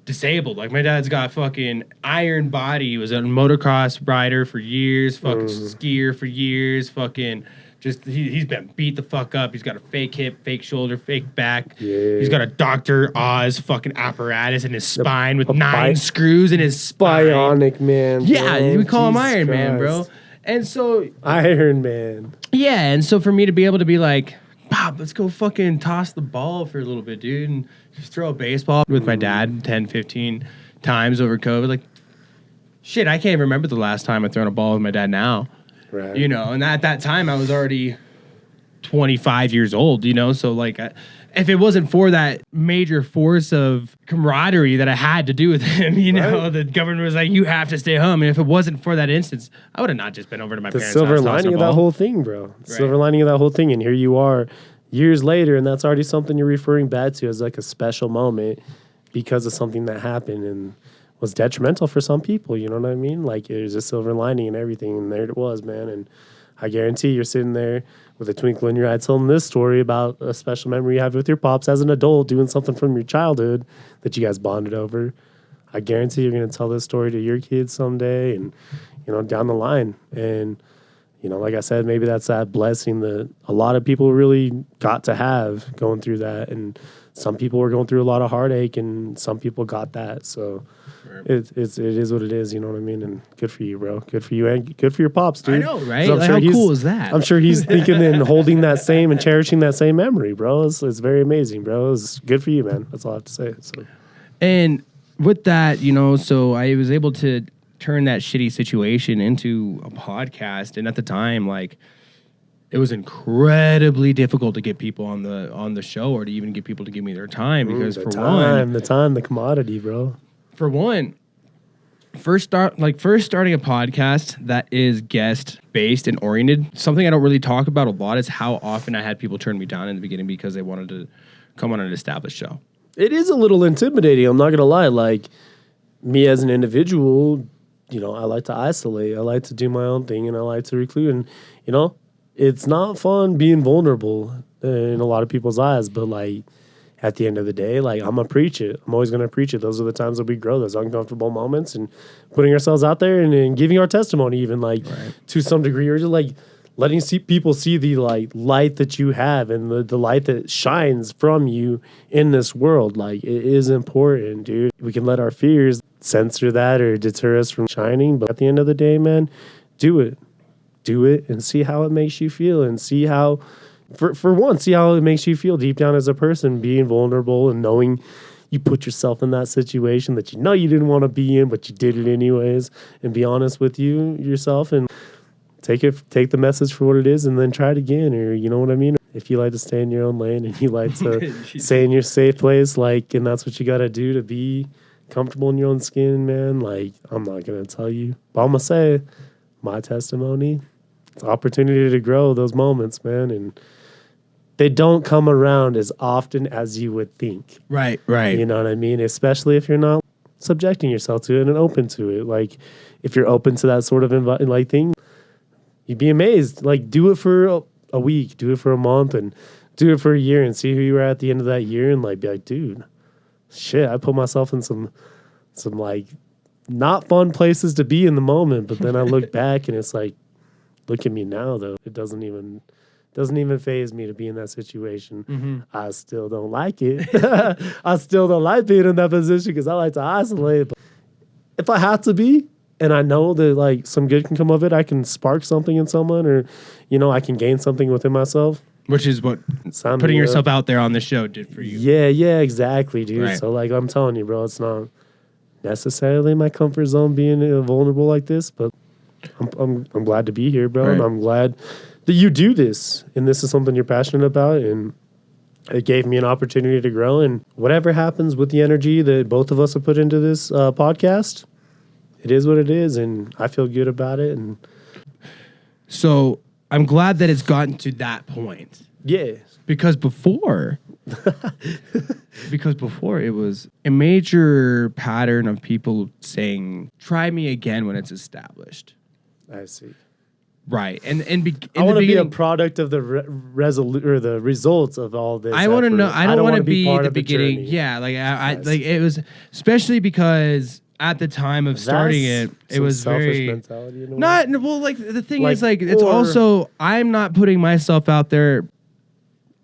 disabled. Like, my dad's got fucking iron body. He was a motocross rider for years, fucking skier for years, fucking Just he's been beat the fuck up. He's got a fake hip, fake shoulder, fake back. Yeah. He's got a Dr. Oz fucking apparatus in his spine with 9 screws in his spine. Bionic Man. Yeah, bro. we call him Jesus Iron Man, bro. Christ. And so Iron Man. yeah, and so for me to be able to be like, Bob, let's go fucking toss the ball for a little bit, dude, and just throw a baseball with my dad 10, 15 times over COVID. Like, shit, I can't remember the last time I thrown a ball with my dad now. Right. You know, and at that time I was already 25 years old, you know, so like if it wasn't for that major force of camaraderie that I had to do with him, you know, the government was like, you have to stay home. And if it wasn't for that instance, I would have not just been over to my parents' house. The silver tossing lining a of that ball. whole thing, bro. Silver lining of that whole thing. And here you are years later, and that's already something you're referring back to as like a special moment because of something that happened and was detrimental for some people. You know what I mean? Like, there's a silver lining and everything. And there it was, man. And I guarantee you're sitting there with a twinkle in your eye telling this story about a special memory you have with your pops as an adult doing something from your childhood that you guys bonded over. I guarantee you're going to tell this story to your kids someday and, you know, down the line. And, you know, like I said, maybe that's that blessing that a lot of people really got to have going through that. And some people were going through a lot of heartache and some people got that. So it is what it is, you know what I mean? And good for you, bro. Good for you and good for your pops, dude. I know, right? Like, how cool is that? I'm sure he's thinking and holding that same and cherishing that same memory, bro. It's very amazing, bro. It's good for you, man. That's all I have to say. So. And with that, you know, so I was able to turn that shitty situation into a podcast. And at the time, like, it was incredibly difficult to get people on the show or to even get people to give me their time because the commodity, bro. For one, first starting a podcast that is guest based and oriented. Something I don't really talk about a lot is how often I had people turn me down in the beginning because they wanted to come on an established show. It is a little intimidating. I'm not gonna lie. Like, me as an individual, you know, I like to isolate. I like to do my own thing, and I like to recluse. And you know, it's not fun being vulnerable in a lot of people's eyes. But like, at the end of the day, like, I'm gonna preach it. I'm always gonna preach it. Those are the times that we grow. Those uncomfortable moments and putting ourselves out there and giving our testimony, even like to some degree, or just like letting people see the like light that you have and the light that shines from you in this world. Like, it is important, dude. We can let our fears censor that or deter us from shining, but at the end of the day, man, do it and see how it makes you feel and see how, for one, see how it makes you feel deep down as a person, being vulnerable and knowing you put yourself in that situation that you know you didn't want to be in, but you did it anyways, and be honest with yourself and take the message for what it is and then try it again, or you know what I mean? If you like to stay in your own lane and you like to stay in your safe place, like, and that's what you got to do to be comfortable in your own skin, man, like, I'm not going to tell you, but I'm going to say my testimony, it's an opportunity to grow those moments, man, and they don't come around as often as you would think. Right. You know what I mean? Especially if you're not subjecting yourself to it and open to it. Like, if you're open to that sort of thing, you'd be amazed. Like, do it for a week, do it for a month, and do it for a year and see who you are at the end of that year and like be like, dude, shit, I put myself in some like not fun places to be in the moment, but then I look back and it's like, look at me now though. It doesn't even faze me to be in that situation. Mm-hmm. I still don't like it. I still don't like being in that position because I like to isolate. But if I have to be, and I know that like some good can come of it, I can spark something in someone, or you know, I can gain something within myself. Which is what putting yourself out there on the show did for you. Yeah, exactly, dude. Right. So like, I'm telling you, bro, it's not necessarily my comfort zone being vulnerable like this, but I'm glad to be here, bro, right. And I'm glad that you do this, and this is something you're passionate about, and it gave me an opportunity to grow. And whatever happens with the energy that both of us have put into this podcast, it is what it is, and I feel good about it. And so I'm glad that it's gotten to that point. Yeah, because before it was a major pattern of people saying, "Try me again" when it's established. I see. Right, and I want to be a product of the the results of all this. I want to know. I don't want to be part the of beginning. journey. I like it was especially because at the time of starting it was very mentality in a way. not well. Like the thing Like, is, like it's also I'm not putting myself out there.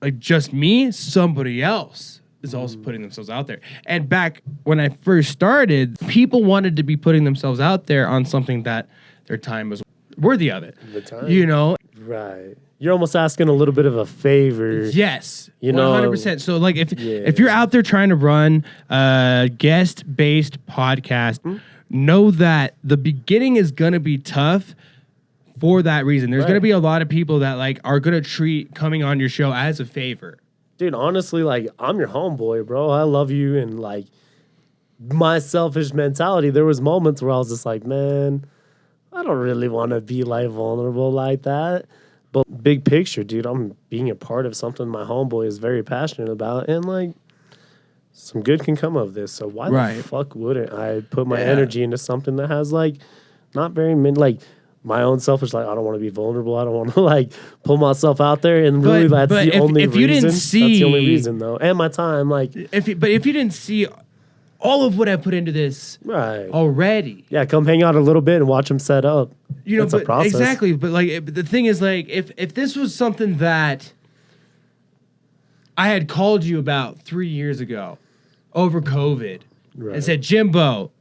Like just me, somebody else is also putting themselves out there. And back when I first started, people wanted to be putting themselves out there on something that their time was worthy of it. The time. You know? Right. You're almost asking a little bit of a favor. Yes. You know? 100%. So like if you're out there trying to run a guest-based podcast, know that the beginning is going to be tough. For that reason, there's going to be a lot of people that like are going to treat coming on your show as a favor. Dude, honestly, like I'm your homeboy, bro. I love you, and like my selfish mentality, there was moments where I was just like, man, I don't really want to be like vulnerable like that. But big picture, dude, I'm being a part of something my homeboy is very passionate about, and like some good can come of this. So why the fuck wouldn't I put my energy into something that has like not very many like. My own selfish, like, I don't want to be vulnerable. I don't want to, like, pull myself out there. And really, that's the only reason. That's the only reason, though. And my time, like. But if you didn't see all of what I put into this already. Yeah, come hang out a little bit and watch them set up. You know, but exactly. But, like, the thing is, like, if this was something that I had called you about 3 years ago over COVID and said, Jimbo,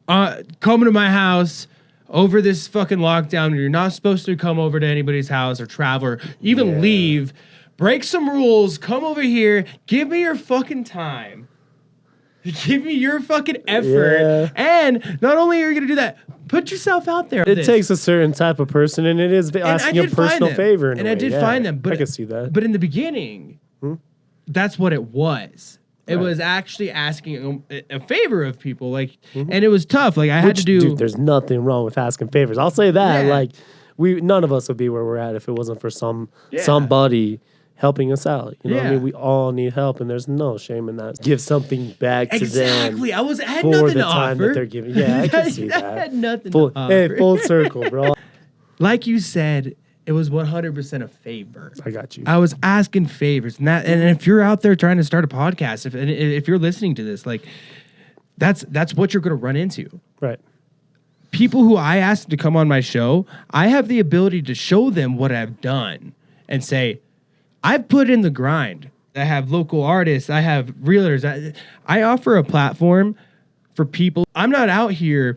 come to my house. Over this fucking lockdown, you're not supposed to come over to anybody's house or travel or even leave. Break some rules. Come over here. Give me your fucking time. Give me your fucking effort. Yeah. And not only are you going to do that, put yourself out there. It takes a certain type of person, and it is asking a personal favor. And I did find them. But I can see that. But in the beginning, that's what it was. It was actually asking a favor of people, like, and it was tough. Like I had to do. Dude, there's nothing wrong with asking favors. I'll say that. Yeah. Like, none of us would be where we're at if it wasn't for somebody helping us out. You know what I mean? We all need help, and there's no shame in that. Give something back to them. Exactly. I had for nothing the to time offer. that they're giving. Yeah, I can see that. I had nothing to offer. Hey, full circle, bro. Like you said. It was 100% a favor. I got you. I was asking favors, and if you're out there trying to start a podcast, if you're listening to this, like that's what you're going to run into. Right. People who I ask to come on my show, I have the ability to show them what I've done and say, I've put in the grind. I have local artists. I have realtors. I offer a platform for people. I'm not out here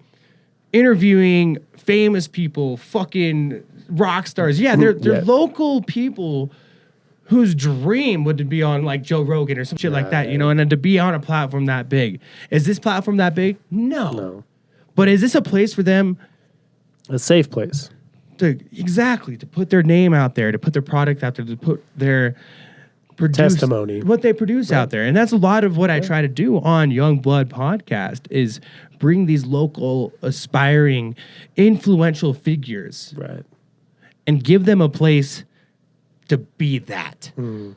interviewing famous people, fucking rock stars. Yeah, they're local people whose dream would to be on like Joe Rogan or some shit like that, you know, and then to be on a platform that big. Is this platform that big? No. But is this a place for them? A safe place. To put their name out there, to put their product out there, to put their testimony, what they produce out there. And that's a lot of what I try to do on Young Blood Podcast is bring these local, aspiring, influential figures. Right. And give them a place to be that. You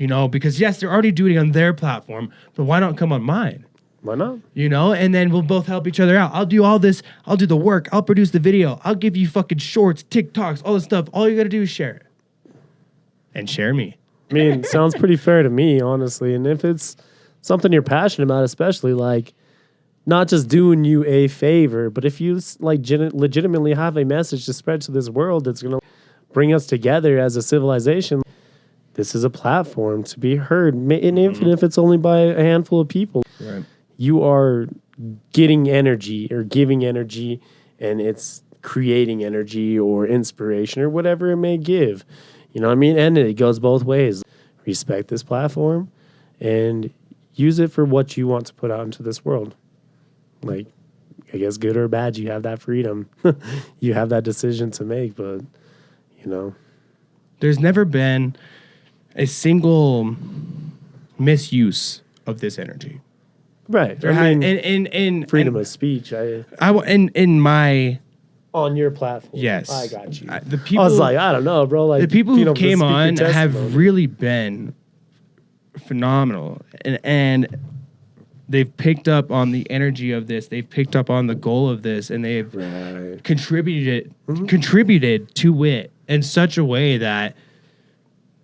know, because yes, they're already doing it on their platform, but why not come on mine? Why not? You know, and then we'll both help each other out. I'll do all this. I'll do the work. I'll produce the video. I'll give you fucking shorts, TikToks, all this stuff. All you got to do is share it. And share me. I mean, sounds pretty fair to me, honestly. And if it's something you're passionate about, especially like not just doing you a favor, but if you like legitimately have a message to spread to this world that's going to bring us together as a civilization, this is a platform to be heard. And even if it's only by a handful of people, you are getting energy or giving energy, and it's creating energy or inspiration or whatever it may give. You know what I mean? And it goes both ways. Respect this platform and use it for what you want to put out into this world. Like, I guess good or bad, you have that freedom. You have that decision to make, but, you know. There's never been a single misuse of this energy. Right. In freedom of speech. In my... On your platform. Yes. I got you. The people, I was like, I don't know, bro. Like, the people who came on have really been phenomenal. And they've picked up on the energy of this. They've picked up on the goal of this, and they've contributed to it in such a way that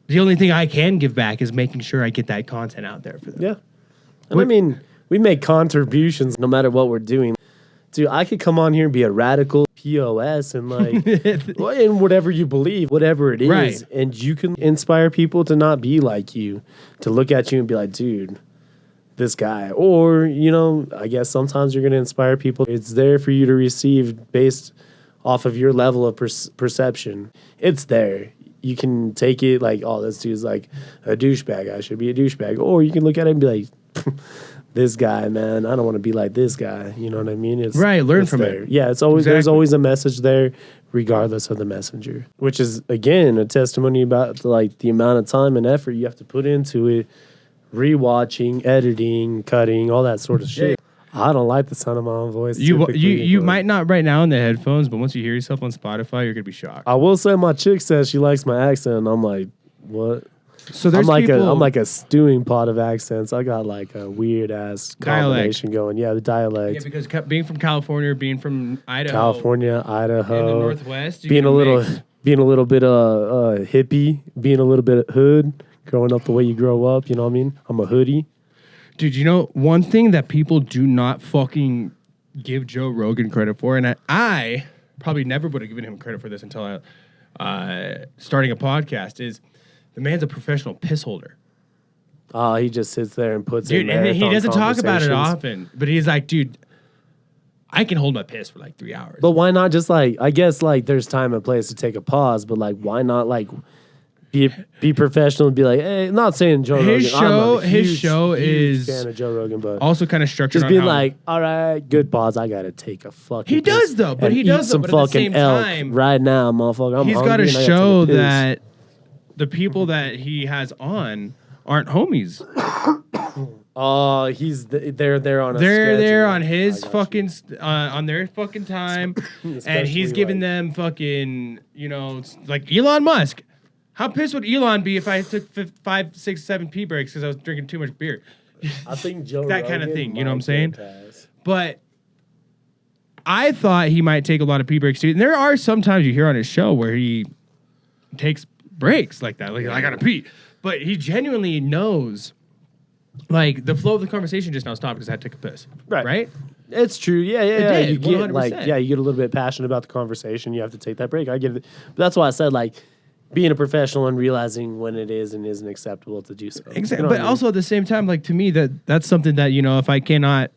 the only thing I can give back is making sure I get that content out there for them. Yeah. And I mean, we make contributions no matter what we're doing. Dude, I could come on here and be a radical POS and like, in whatever you believe, whatever it is. Right. And you can inspire people to not be like you, to look at you and be like, dude, this guy. Or, you know, I guess sometimes you're going to inspire people. It's there for you to receive based off of your level of perception. It's there. You can take it like, oh, this dude's like a douchebag. I should be a douchebag. Or you can look at it and be like, this guy, man, I don't want to be like this guy. You know what I mean? It's right. Learn it's from there. it. Yeah, it's always there's always a message there, regardless of the messenger. Which is again a testimony about like the amount of time and effort you have to put into it, rewatching, editing, cutting, all that sort of shit. I don't like the sound of my own voice. You might not right now in the headphones, but once you hear yourself on Spotify, you're gonna be shocked. I will say my chick says she likes my accent. And I'm like, what? So there's I'm like a stewing pot of accents. I got like a weird ass combination going. Yeah, the dialect. Yeah, because being from California, being from Idaho, Idaho, in the Northwest, being a little bit of hippie, being a little bit of hood, growing up the way you grow up. You know what I mean? I'm a hoodie. Dude, you know one thing that people do not fucking give Joe Rogan credit for, and I probably never would have given him credit for this until starting a podcast is. The man's a professional piss holder. Oh, he just sits there and puts dude, in and he doesn't talk about it conversations. often, but he's like, dude, I can hold my piss for like 3 hours. But why not just like, I guess like there's time and place to take a pause, but like why not like be professional and be like, hey, not saying Joe Rogan. His show is fan of Joe Rogan, but also kind of structured. Just being like, all right, good pause. I gotta take a fucking. He does though, but he does some fucking at the same time right now, motherfucker. He's got to show that the people that he has on aren't homies. Oh, they're there on. They're there on his fucking on their fucking time, and he's giving them fucking like Elon Musk. How pissed would Elon be if I took 5, 6, 7 pee breaks because I was drinking too much beer? I think Joe that kind of thing. You know what I'm saying? Has. But I thought he might take a lot of pee breaks too. And there are some times you hear on his show where he takes breaks like that. Like, I gotta pee. But he genuinely knows, like, the flow of the conversation just now stopped because I had to take a piss. Right? It's true. Yeah. Did, you get 100%. You get a little bit passionate about the conversation. You have to take that break. I get it. But that's why I said, like, being a professional and realizing when it is and isn't acceptable to do so. Exactly. You know but also at the same time, like, to me, that's something that, if I cannot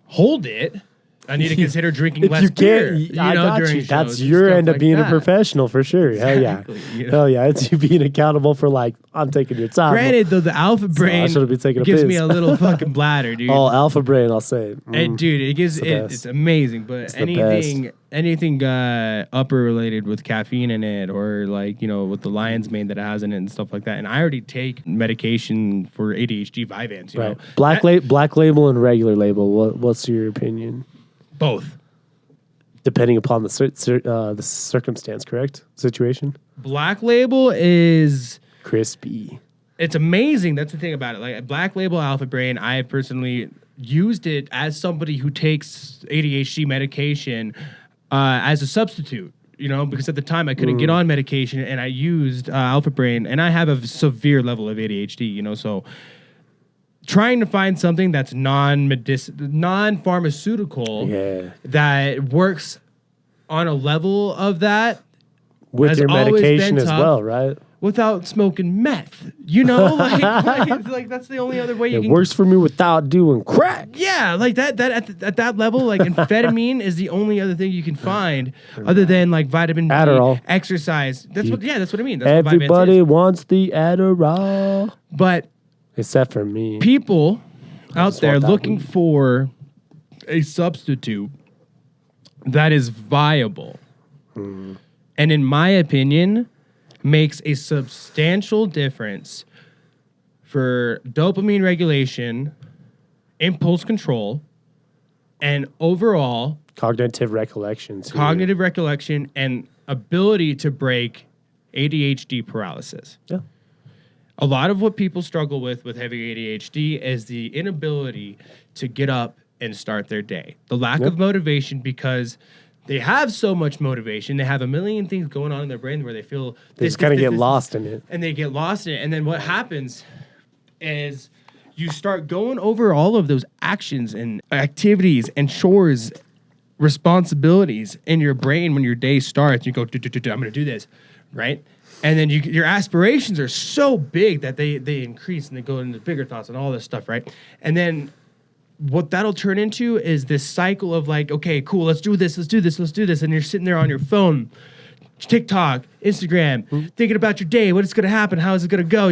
hold it, I need to consider drinking less beer. I got you. That's your end of being a professional for sure. Exactly, Hell yeah. Hell yeah. It's you being accountable for like, I'm taking your time. Granted, though, the alpha brain gives me a little fucking bladder, dude. Oh, alpha brain, I'll say. And dude, it gives it's amazing. But anything upper related with caffeine in it, or like with the lion's mane that it has in it and stuff like that. And I already take medication for ADHD, Vyvanse. You know, black label and regular label. What's your opinion? Both. Depending upon the circumstance, correct? Situation? Black label is crispy. It's amazing. That's the thing about it. Like Black Label Alpha Brain, I have personally used it as somebody who takes ADHD medication as a substitute, because at the time I couldn't get on medication and I used Alpha Brain, and I have a severe level of ADHD, so trying to find something that's non-pharmaceutical that works on a level of that with your medication as well, right? Without smoking meth, like that's the only other way you can. It works for me without doing crack. Yeah, like that at that level, like amphetamine is the only other thing you can find other than like vitamin D, Adderall, exercise. That's what I mean. That's everybody wants the Adderall, but except for me. People out there looking for a substitute that is viable, and in my opinion, makes a substantial difference for dopamine regulation, impulse control, and overall cognitive recollection, and ability to break ADHD paralysis. Yeah. A lot of what people struggle with heavy ADHD is the inability to get up and start their day. The lack of motivation, because they have so much motivation. They have a million things going on in their brain where they feel they just kind of get lost in it. And they get lost in it. And then what happens is you start going over all of those actions and activities and chores, responsibilities in your brain when your day starts. You go, I'm going to do this, right? And then your aspirations are so big that they increase and they go into bigger thoughts and all this stuff, right? And then what that'll turn into is this cycle of like, okay, cool, let's do this. And you're sitting there on your phone, TikTok, Instagram, thinking about your day, what is going to happen, how is it going to go,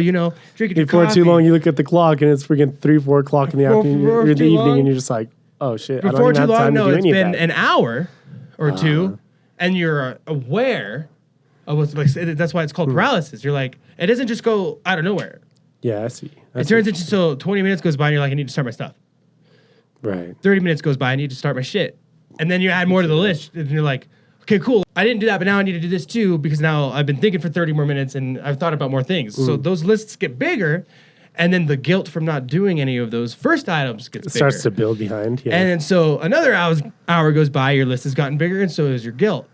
drinking your Before coffee. too long, you look at the clock and it's freaking 3-4 o'clock in the afternoon, or in the evening, and you're just like, oh shit, Before I don't too even have long, time no, to do it's any been of that. an hour or two, and you're aware of what's like. That's why it's called paralysis. You're like, it doesn't just go out of nowhere. Yeah, I see. It turns into, so 20 minutes goes by and you're like, I need to start my stuff. Right. 30 minutes goes by, I need to start my shit. And then you add more to the list, and you're like, okay, cool. I didn't do that, but now I need to do this too, because now I've been thinking for 30 more minutes and I've thought about more things. So those lists get bigger, and then the guilt from not doing any of those first items gets bigger. Starts to build behind. Yeah. And then so another hour goes by, your list has gotten bigger, and so is your guilt.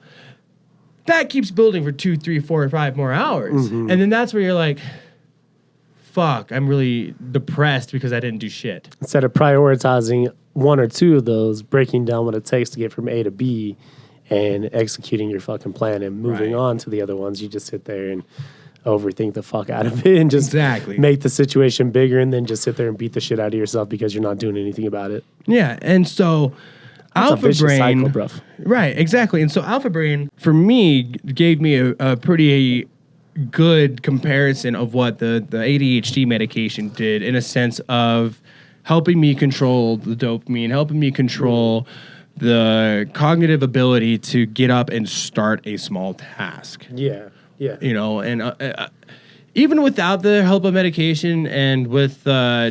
That keeps building for 2, 3, 4, or 5 more hours. And then that's where you're like, fuck, I'm really depressed because I didn't do shit. Instead of prioritizing one or two of those, breaking down what it takes to get from A to B and executing your fucking plan and moving on to the other ones, you just sit there and overthink the fuck out of it and just make the situation bigger, and then just sit there and beat the shit out of yourself because you're not doing anything about it. Yeah, and so That's Alpha a vicious Brain, cycle, bruv. Right, exactly. And so Alpha Brain, for me, gave me a pretty good comparison of what the ADHD medication did, in a sense of helping me control the dopamine, helping me control the cognitive ability to get up and start a small task. Yeah. And even without the help of medication, and with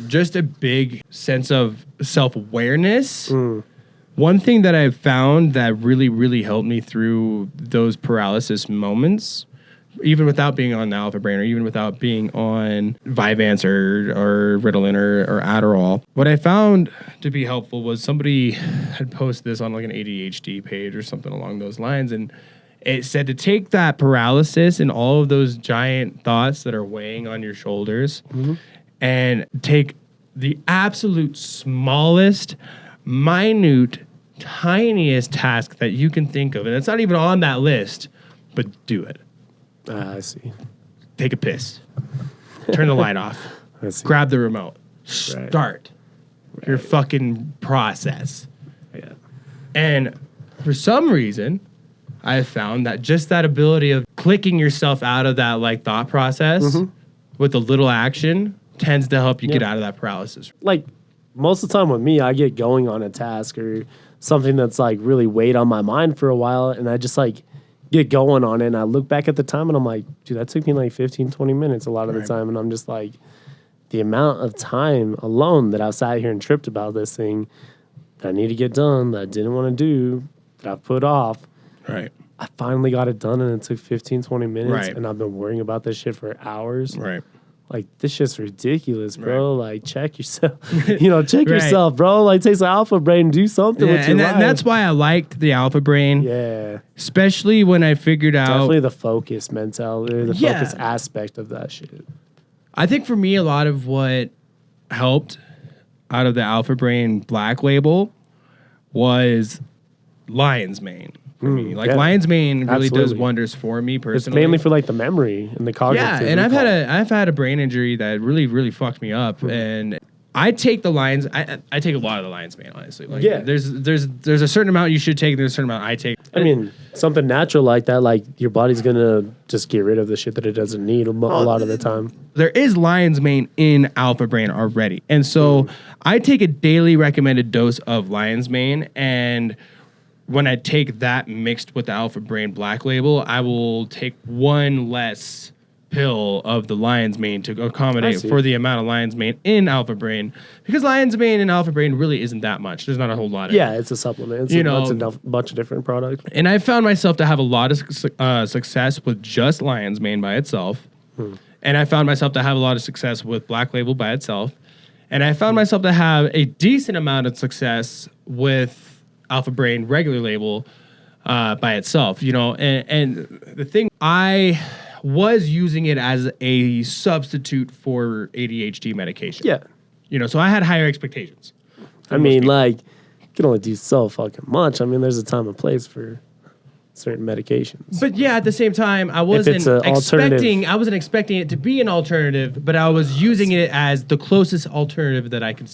just a big sense of self-awareness, one thing that I've found that really, really helped me through those paralysis moments, even without being on the Alpha Brain, or even without being on Vyvanse or Ritalin or Adderall, what I found to be helpful was somebody had posted this on like an ADHD page or something along those lines, and it said to take that paralysis and all of those giant thoughts that are weighing on your shoulders and take the absolute smallest, minute, tiniest task that you can think of. And it's not even on that list, but do it. I see. Take a piss. Turn the light off. Grab the remote. Start your fucking process. Yeah. And for some reason, I found that just that ability of clicking yourself out of that like thought process with a little action tends to help you get out of that paralysis. Like most of the time with me, I get going on a task or something that's like really weighed on my mind for a while, and I just like get going on it, and I look back at the time and I'm like, dude, that took me like 15, 20 minutes a lot of the time, and I'm just like, the amount of time alone that I've sat here and tripped about this thing that I need to get done, that I didn't want to do, that I've put off. Right. I finally got it done, and it took 15, 20 minutes, Right. and I've been worrying about this shit for hours. Right. Like, this shit's ridiculous, bro. Like, check yourself. Check yourself, bro. Like, take some Alpha Brain and do something with your life. And that's why I liked the Alpha Brain. Yeah. Especially when I figured out... Definitely the focus mentality, the focus aspect of that shit. I think for me, a lot of what helped out of the Alpha Brain Black Label was Lion's Mane. For me. Like Lion's Mane really does wonders for me personally. It's mainly for like the memory and the cognitive. Yeah, and I've had a brain injury that really, really fucked me up. And I take the Lions. I take a lot of the Lion's Mane, honestly. Like, there's a certain amount you should take. There's a certain amount I take. I mean, something natural like that, like your body's gonna just get rid of the shit that it doesn't need a lot of the time. There is Lion's Mane in Alpha Brain already, and so I take a daily recommended dose of Lion's Mane, and when I take that mixed with the Alpha Brain Black Label, I will take one less pill of the Lion's Mane to accommodate for the amount of Lion's Mane in Alpha Brain, because Lion's Mane and Alpha Brain really isn't that much. There's not a whole lot of it. It's a supplement. It's a bunch of different products. And I found myself to have a lot of success with just Lion's Mane by itself. And I found myself to have a lot of success with Black Label by itself. And I found myself to have a decent amount of success with Alpha Brain regular label by itself, and the thing, I was using it as a substitute for ADHD medication. You know, so I had higher expectations. I mean, like, you can only do so fucking much. I mean, there's a time and place for certain medications. But yeah, at the same time, I wasn't expecting it to be an alternative, but I was using it as the closest alternative that I could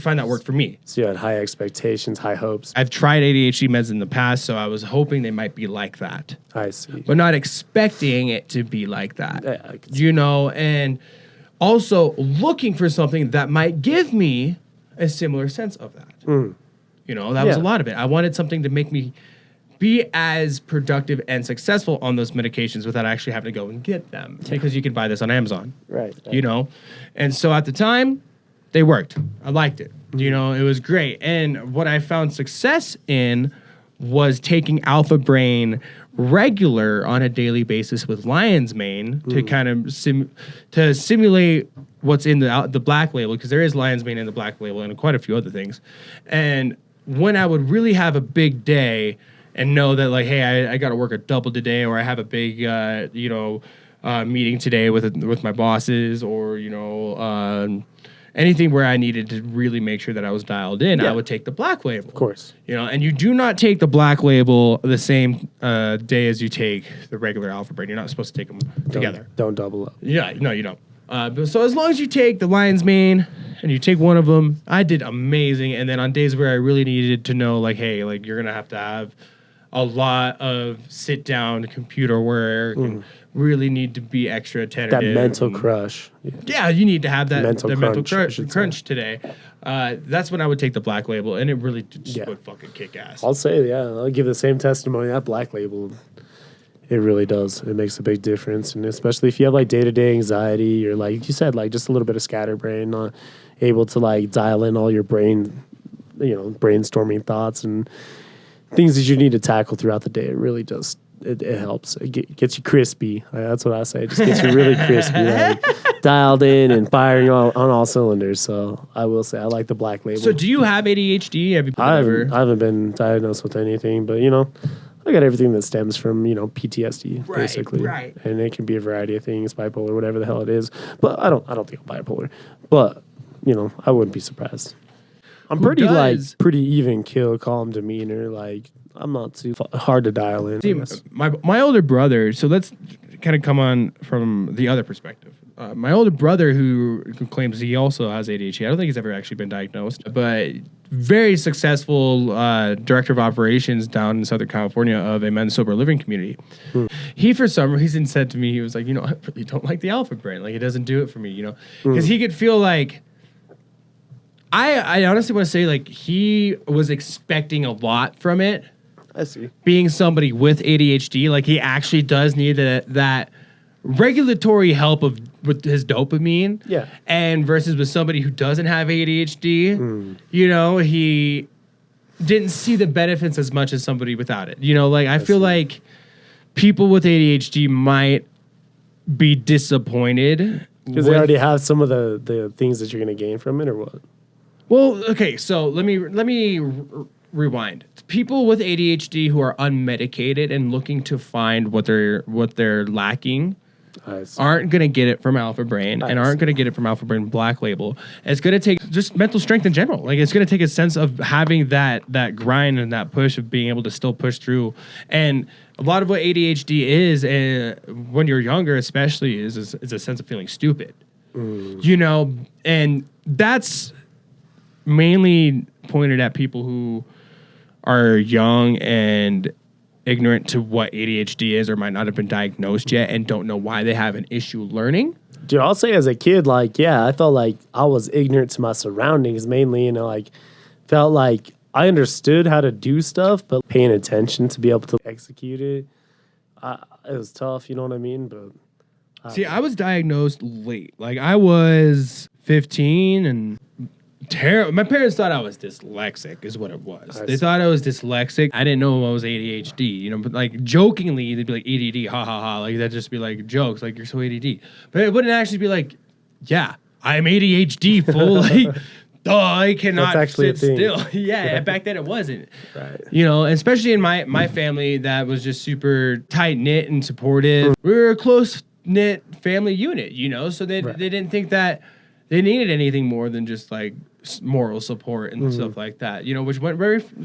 find that worked for me. So you had high expectations, high hopes. I've tried ADHD meds in the past, so I was hoping they might be like that. I see. But not expecting it to be like that. Yeah, you know, and also looking for something that might give me a similar sense of that. You know, that was a lot of it. I wanted something to make me be as productive and successful on those medications without actually having to go and get them, because you can buy this on Amazon. Right. You know? And so at the time, they worked. I liked it. You know, it was great. And what I found success in was taking Alpha Brain regular on a daily basis with lion's mane to kind of simulate what's in the black label, because there is lion's mane in the black label and quite a few other things. And when I would really have a big day and know that, like, hey, I got to work a double today, or I have a big, meeting today with my bosses, or, you know, anything where I needed to really make sure that I was dialed in, I would take the black label. Of course. You know, and you do not take the black label the same day as you take the regular Alpha Brain. You're not supposed to take them together. Don't double up. Yeah, no, you don't. So as long as you take the lion's mane and you take one of them, I did amazing. And then on days where I really needed to know, like, hey, like, you're going to have a lot of sit-down computer work and really need to be extra attentive. That mental crush. Yeah, you need to have that mental crunch today. That's when I would take the black label, and it really just would fucking kick ass. I'll say, I'll give the same testimony. That black label, it really does. It makes a big difference, and especially if you have, like, day-to-day anxiety, or, like you said, like, just a little bit of scatterbrain, not able to, like, dial in all your brainstorming thoughts and things that you need to tackle throughout the day. It really does. It helps. It gets you crispy. That's what I say. It just gets you really crispy, like, dialed in and firing on all cylinders. So I will say I like the black label. So do you have ADHD? I haven't been diagnosed with anything, but, you know, I got everything that stems from, you know, PTSD, basically. Right. And it can be a variety of things, bipolar, whatever the hell it is. But I don't think I'm bipolar. But, you know, I wouldn't be surprised. I'm pretty even kill, calm demeanor. Like, I'm not too hard to dial in. See, my older brother, so let's kind of come on from the other perspective. My older brother, who claims he also has ADHD, I don't think he's ever actually been diagnosed, but very successful director of operations down in Southern California of a men's sober living community. He, for some reason, said to me, he was like, you know, I really don't like the Alpha Brain. Like, it doesn't do it for me, you know, because he could feel like, I honestly want to say, like, he was expecting a lot from it. I see. Being somebody with ADHD, like, he actually does need that regulatory help with his dopamine. Yeah. And versus with somebody who doesn't have ADHD, you know, he didn't see the benefits as much as somebody without it. You know, like, I feel like people with ADHD might be disappointed. Because they already have some of the things that you're going to gain from it, or what? Well, okay, so let me rewind. People with ADHD who are unmedicated and looking to find what they're lacking aren't going to get it from Alpha Brain and aren't going to get it from Alpha Brain Black Label. It's going to take just mental strength in general. Like, it's going to take a sense of having that grind and that push of being able to still push through. And a lot of what ADHD is, when you're younger especially, is a sense of feeling stupid. You know, and that's mainly pointed at people who are young and ignorant to what ADHD is, or might not have been diagnosed yet and don't know why they have an issue learning. Dude, I'll say as a kid, like, I felt like I was ignorant to my surroundings mainly, you know, like, felt like I understood how to do stuff, but paying attention to be able to execute it, it was tough, you know what I mean? But see, I was diagnosed late. Like, I was 15 and my parents thought I was dyslexic, is what it was. They thought I was dyslexic. I didn't know I was ADHD, you know, but, like, jokingly, they'd be like, ADD, ha ha ha. Like, that'd just be like jokes, like, you're so ADD. But it wouldn't actually be like, yeah, I'm ADHD, fool. Like, duh, I cannot sit still. Yeah, back then it wasn't. Right. You know, especially in my family that was just super tight-knit and supportive. We were a close-knit family unit, you know, so they didn't think that they needed anything more than just like moral support and stuff like that, you know, which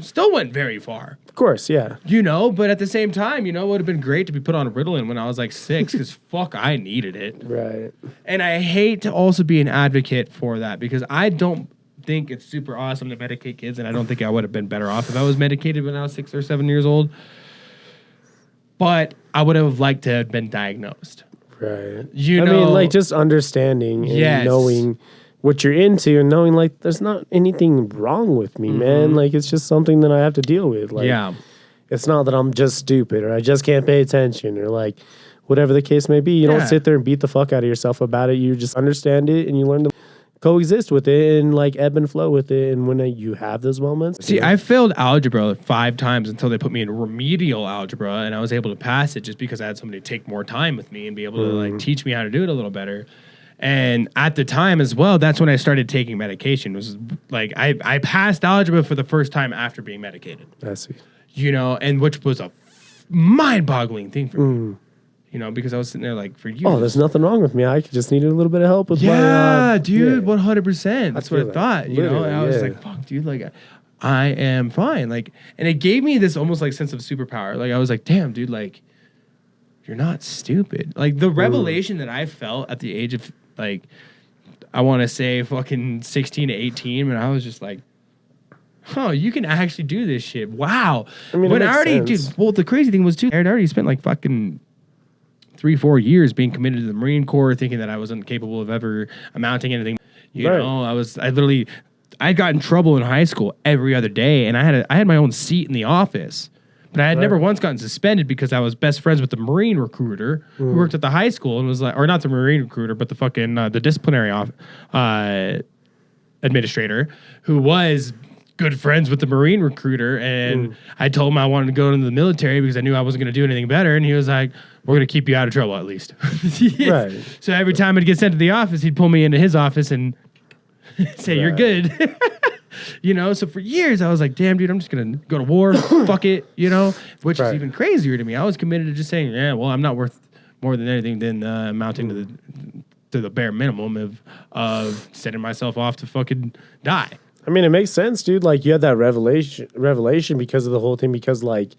still went very far. Of course, yeah. You know, but at the same time, you know, it would have been great to be put on Ritalin when I was like 6 because fuck, I needed it. Right. And I hate to also be an advocate for that because I don't think it's super awesome to medicate kids, and I don't think I would have been better off if I was medicated when I was 6 or 7 years old. But I would have liked to have been diagnosed. Right. You know, I mean, like just understanding and knowing what you're into and knowing like there's not anything wrong with me, man. Like it's just something that I have to deal with. Like it's not that I'm just stupid or I just can't pay attention or like whatever the case may be. You don't sit there and beat the fuck out of yourself about it. You just understand it and you learn to coexist with it and like ebb and flow with it. And when you have those moments. See, I failed algebra 5 times until they put me in remedial algebra, and I was able to pass it just because I had somebody take more time with me and be able to like teach me how to do it a little better. And at the time as well, that's when I started taking medication. It was like I passed algebra for the first time after being medicated. I see. You know, and which was a mind-boggling thing for me. You know, because I was sitting there like for years. Oh, there's nothing wrong with me. I just needed a little bit of help with my... dude, 100%. That's what I thought, you know? And I was like, fuck, dude, like, I am fine. Like, and it gave me this almost like sense of superpower. Like, I was like, damn, dude, like, you're not stupid. Like, the revelation that I felt at the age of, like, I want to say fucking 16 to 18, when I was just like, oh, you can actually do this shit. Wow. I mean, when I already, dude, well, the crazy thing was, too, I had already spent like fucking 3-4 years being committed to the Marine Corps, thinking that I wasn't capable of ever amounting anything. You know, I got in trouble in high school every other day, and I had my own seat in the office. But I had never once gotten suspended because I was best friends with the Marine recruiter who worked at the high school and was like, or not the Marine recruiter, but the fucking the disciplinary administrator who was good friends with the Marine recruiter. And I told him I wanted to go into the military because I knew I wasn't going to do anything better. And he was like, we're going to keep you out of trouble at least. Right. So every time I'd get sent to the office, he'd pull me into his office and say, you're good. You know, so for years I was like, damn, dude, I'm just going to go to war. Fuck it, you know, which is even crazier to me. I was committed to just saying, yeah, well, I'm not worth more than anything than amounting to the bare minimum of setting myself off to fucking die. I mean, it makes sense, dude. Like, you had that revelation because of the whole thing, because, like,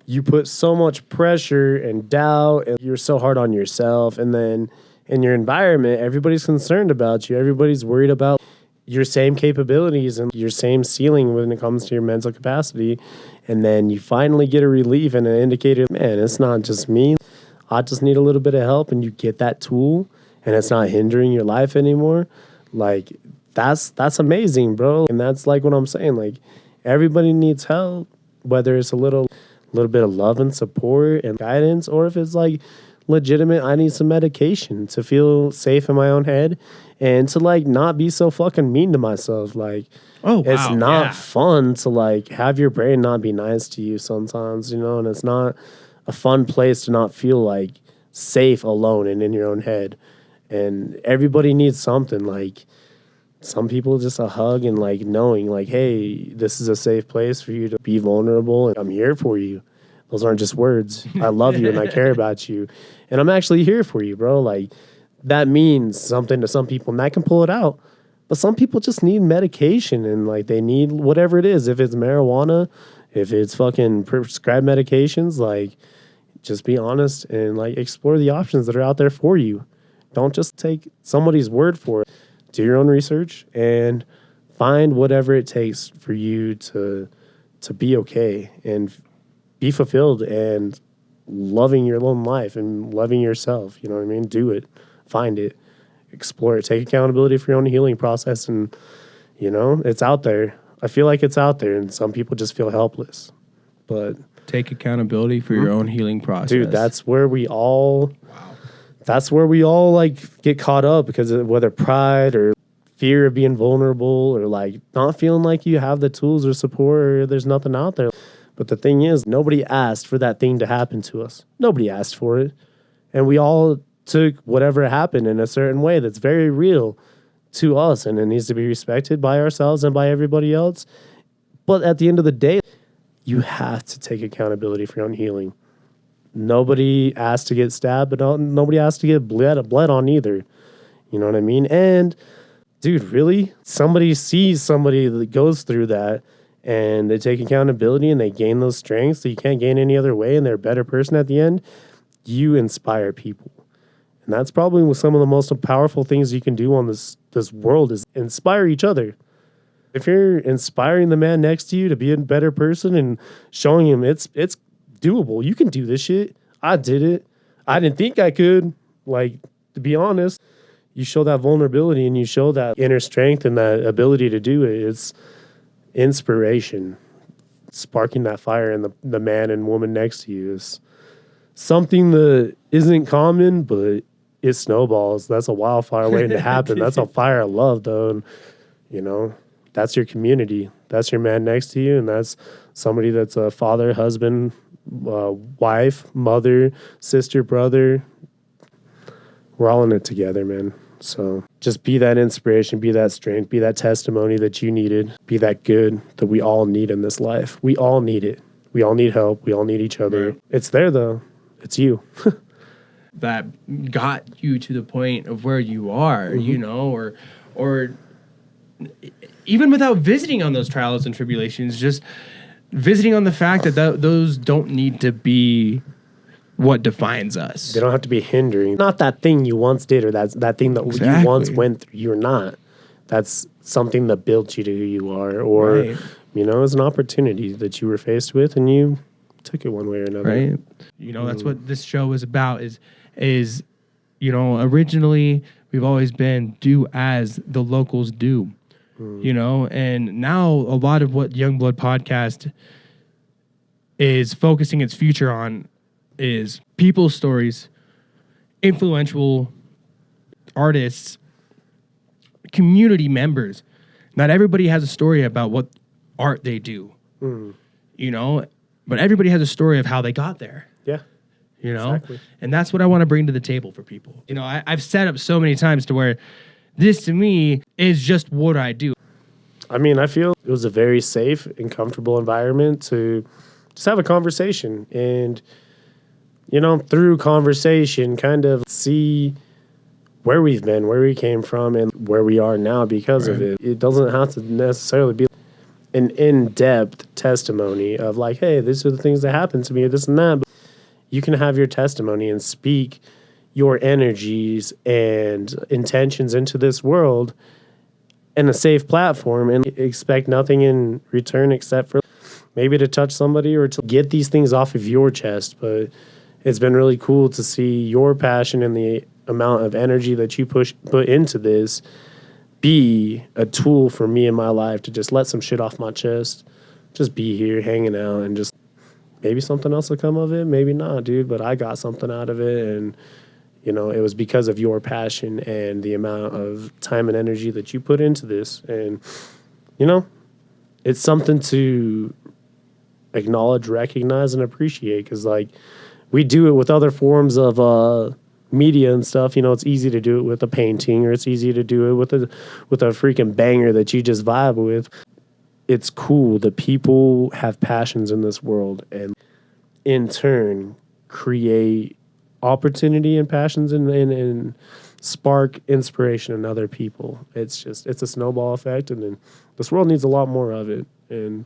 you put so much pressure and doubt, and you're so hard on yourself, and then in your environment, everybody's concerned about you. Everybody's worried about your same capabilities and your same ceiling when it comes to your mental capacity. And then you finally get a relief and an indicator, man, it's not just me. I just need a little bit of help, and you get that tool, and it's not hindering your life anymore. Like, that's amazing, bro. And that's like what I'm saying. Like, everybody needs help, whether it's a little bit of love and support and guidance, or if it's like legitimate, I need some medication to feel safe in my own head and to like not be so fucking mean to myself. Like, it's not fun to like have your brain not be nice to you sometimes, you know, and it's not a fun place to not feel like safe alone and in your own head. And everybody needs something. Like, some people just a hug and like knowing like, hey, this is a safe place for you to be vulnerable and I'm here for you. Those aren't just words. I love you and I care about you. And I'm actually here for you, bro. Like, that means something to some people and that can pull it out. But some people just need medication and like they need whatever it is. If it's marijuana, if it's fucking prescribed medications, like just be honest and like explore the options that are out there for you. Don't just take somebody's word for it. Do your own research and find whatever it takes for you to be okay and be fulfilled and loving your own life and loving yourself. You know what I mean? Do it. Find it. Explore it. Take accountability for your own healing process. And, you know, it's out there. I feel like it's out there, and some people just feel helpless. But take accountability for your own healing process. Dude, that's where we all... That's where we all like get caught up because of whether pride or fear of being vulnerable or like not feeling like you have the tools or support or there's nothing out there. But the thing is, nobody asked for that thing to happen to us. Nobody asked for it. And we all took whatever happened in a certain way that's very real to us, and it needs to be respected by ourselves and by everybody else. But at the end of the day, you have to take accountability for your own healing. Nobody asked to get stabbed, but nobody asked to get bled on either. You know what I mean? And dude, really? Somebody sees somebody that goes through that and they take accountability and they gain those strengths that you can't gain any other way and they're a better person at the end. You inspire people. And that's probably some of the most powerful things you can do on this world is inspire each other. If you're inspiring the man next to you to be a better person and showing him it's doable, you can do this shit. I did it. I didn't think I could. Like, to be honest, you show that vulnerability and you show that inner strength and that ability to do it. It's inspiration. Sparking that fire in the man and woman next to you is something that isn't common, but it snowballs. That's a wildfire waiting to happen. That's a fire of love, though. And, you know, that's your community. That's your man next to you. And that's somebody that's a father, husband, wife, mother, sister, brother. We're all in it together, man. So just be that inspiration, be that strength, be that testimony that you needed, be that good that we all need in this life. We all need it. We all need help. We all need each other. Right. It's there, though. It's you. That got you to the point of where you are, you know, or even without visiting on those trials and tribulations, just visiting on the fact that those don't need to be what defines us. They don't have to be hindering. Not that thing you once did or that thing that you once went through. You're not. That's something that built you to who you are. Or, you know, it's an opportunity that you were faced with and you took it one way or another. Right. You know, that's what this show is about is, you know, originally we've always been do as the locals do, you know, and now a lot of what Youngblood Podcast is focusing its future on is people's stories, influential artists, community members. Not everybody has a story about what art they do, you know, but everybody has a story of how they got there. Yeah. You know, exactly. And that's what I want to bring to the table for people. You know, I've set up so many times to where this to me is just what I do. I mean, I feel it was a very safe and comfortable environment to just have a conversation and, you know, through conversation, kind of see where we've been, where we came from, and where we are now because of it. It doesn't have to necessarily be an in-depth testimony of like, hey, these are the things that happened to me, or this and that. But you can have your testimony and speak your energies and intentions into this world in a safe platform and expect nothing in return except for maybe to touch somebody or to get these things off of your chest. But it's been really cool to see your passion and the amount of energy that you put into this be a tool for me in my life to just let some shit off my chest, just be here hanging out, and just maybe something else will come of it, maybe not, dude, but I got something out of it. And, you know, it was because of your passion and the amount of time and energy that you put into this. And, you know, it's something to acknowledge, recognize, and appreciate, because, like, we do it with other forms of media and stuff. You know, it's easy to do it with a painting, or it's easy to do it with a freaking banger that you just vibe with. It's cool that people have passions in this world and in turn create opportunity and passions and spark inspiration in other people. It's a snowball effect, and then this world needs a lot more of it. And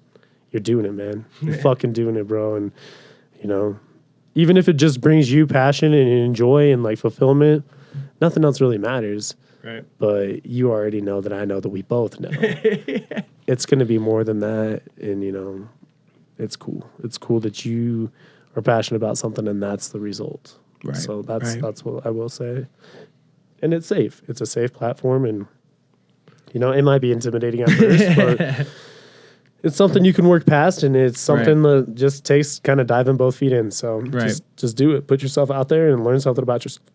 you're doing it, man. You're fucking doing it, bro. And, you know, even if it just brings you passion and joy and like fulfillment, nothing else really matters. Right. But you already know that I know that we both know. It's going to be more than that. And, you know, it's cool. It's cool that you are passionate about something and that's the result. Right. So that's what I will say. And it's safe. It's a safe platform. And, you know, it might be intimidating at first, but it's something you can work past, and it's something that just takes kind of diving both feet in. So just do it. Put yourself out there and learn something about yourself.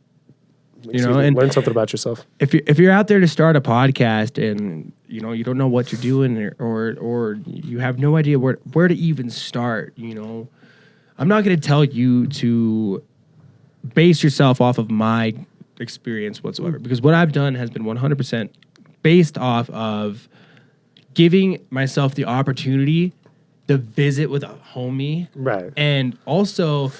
Learn something about yourself. If you're out there to start a podcast and you know you don't know what you're doing or you have no idea where to even start, you know, I'm not going to tell you to base yourself off of my experience whatsoever, because what I've done has been 100% based off of giving myself the opportunity to visit with a homie, right? And also,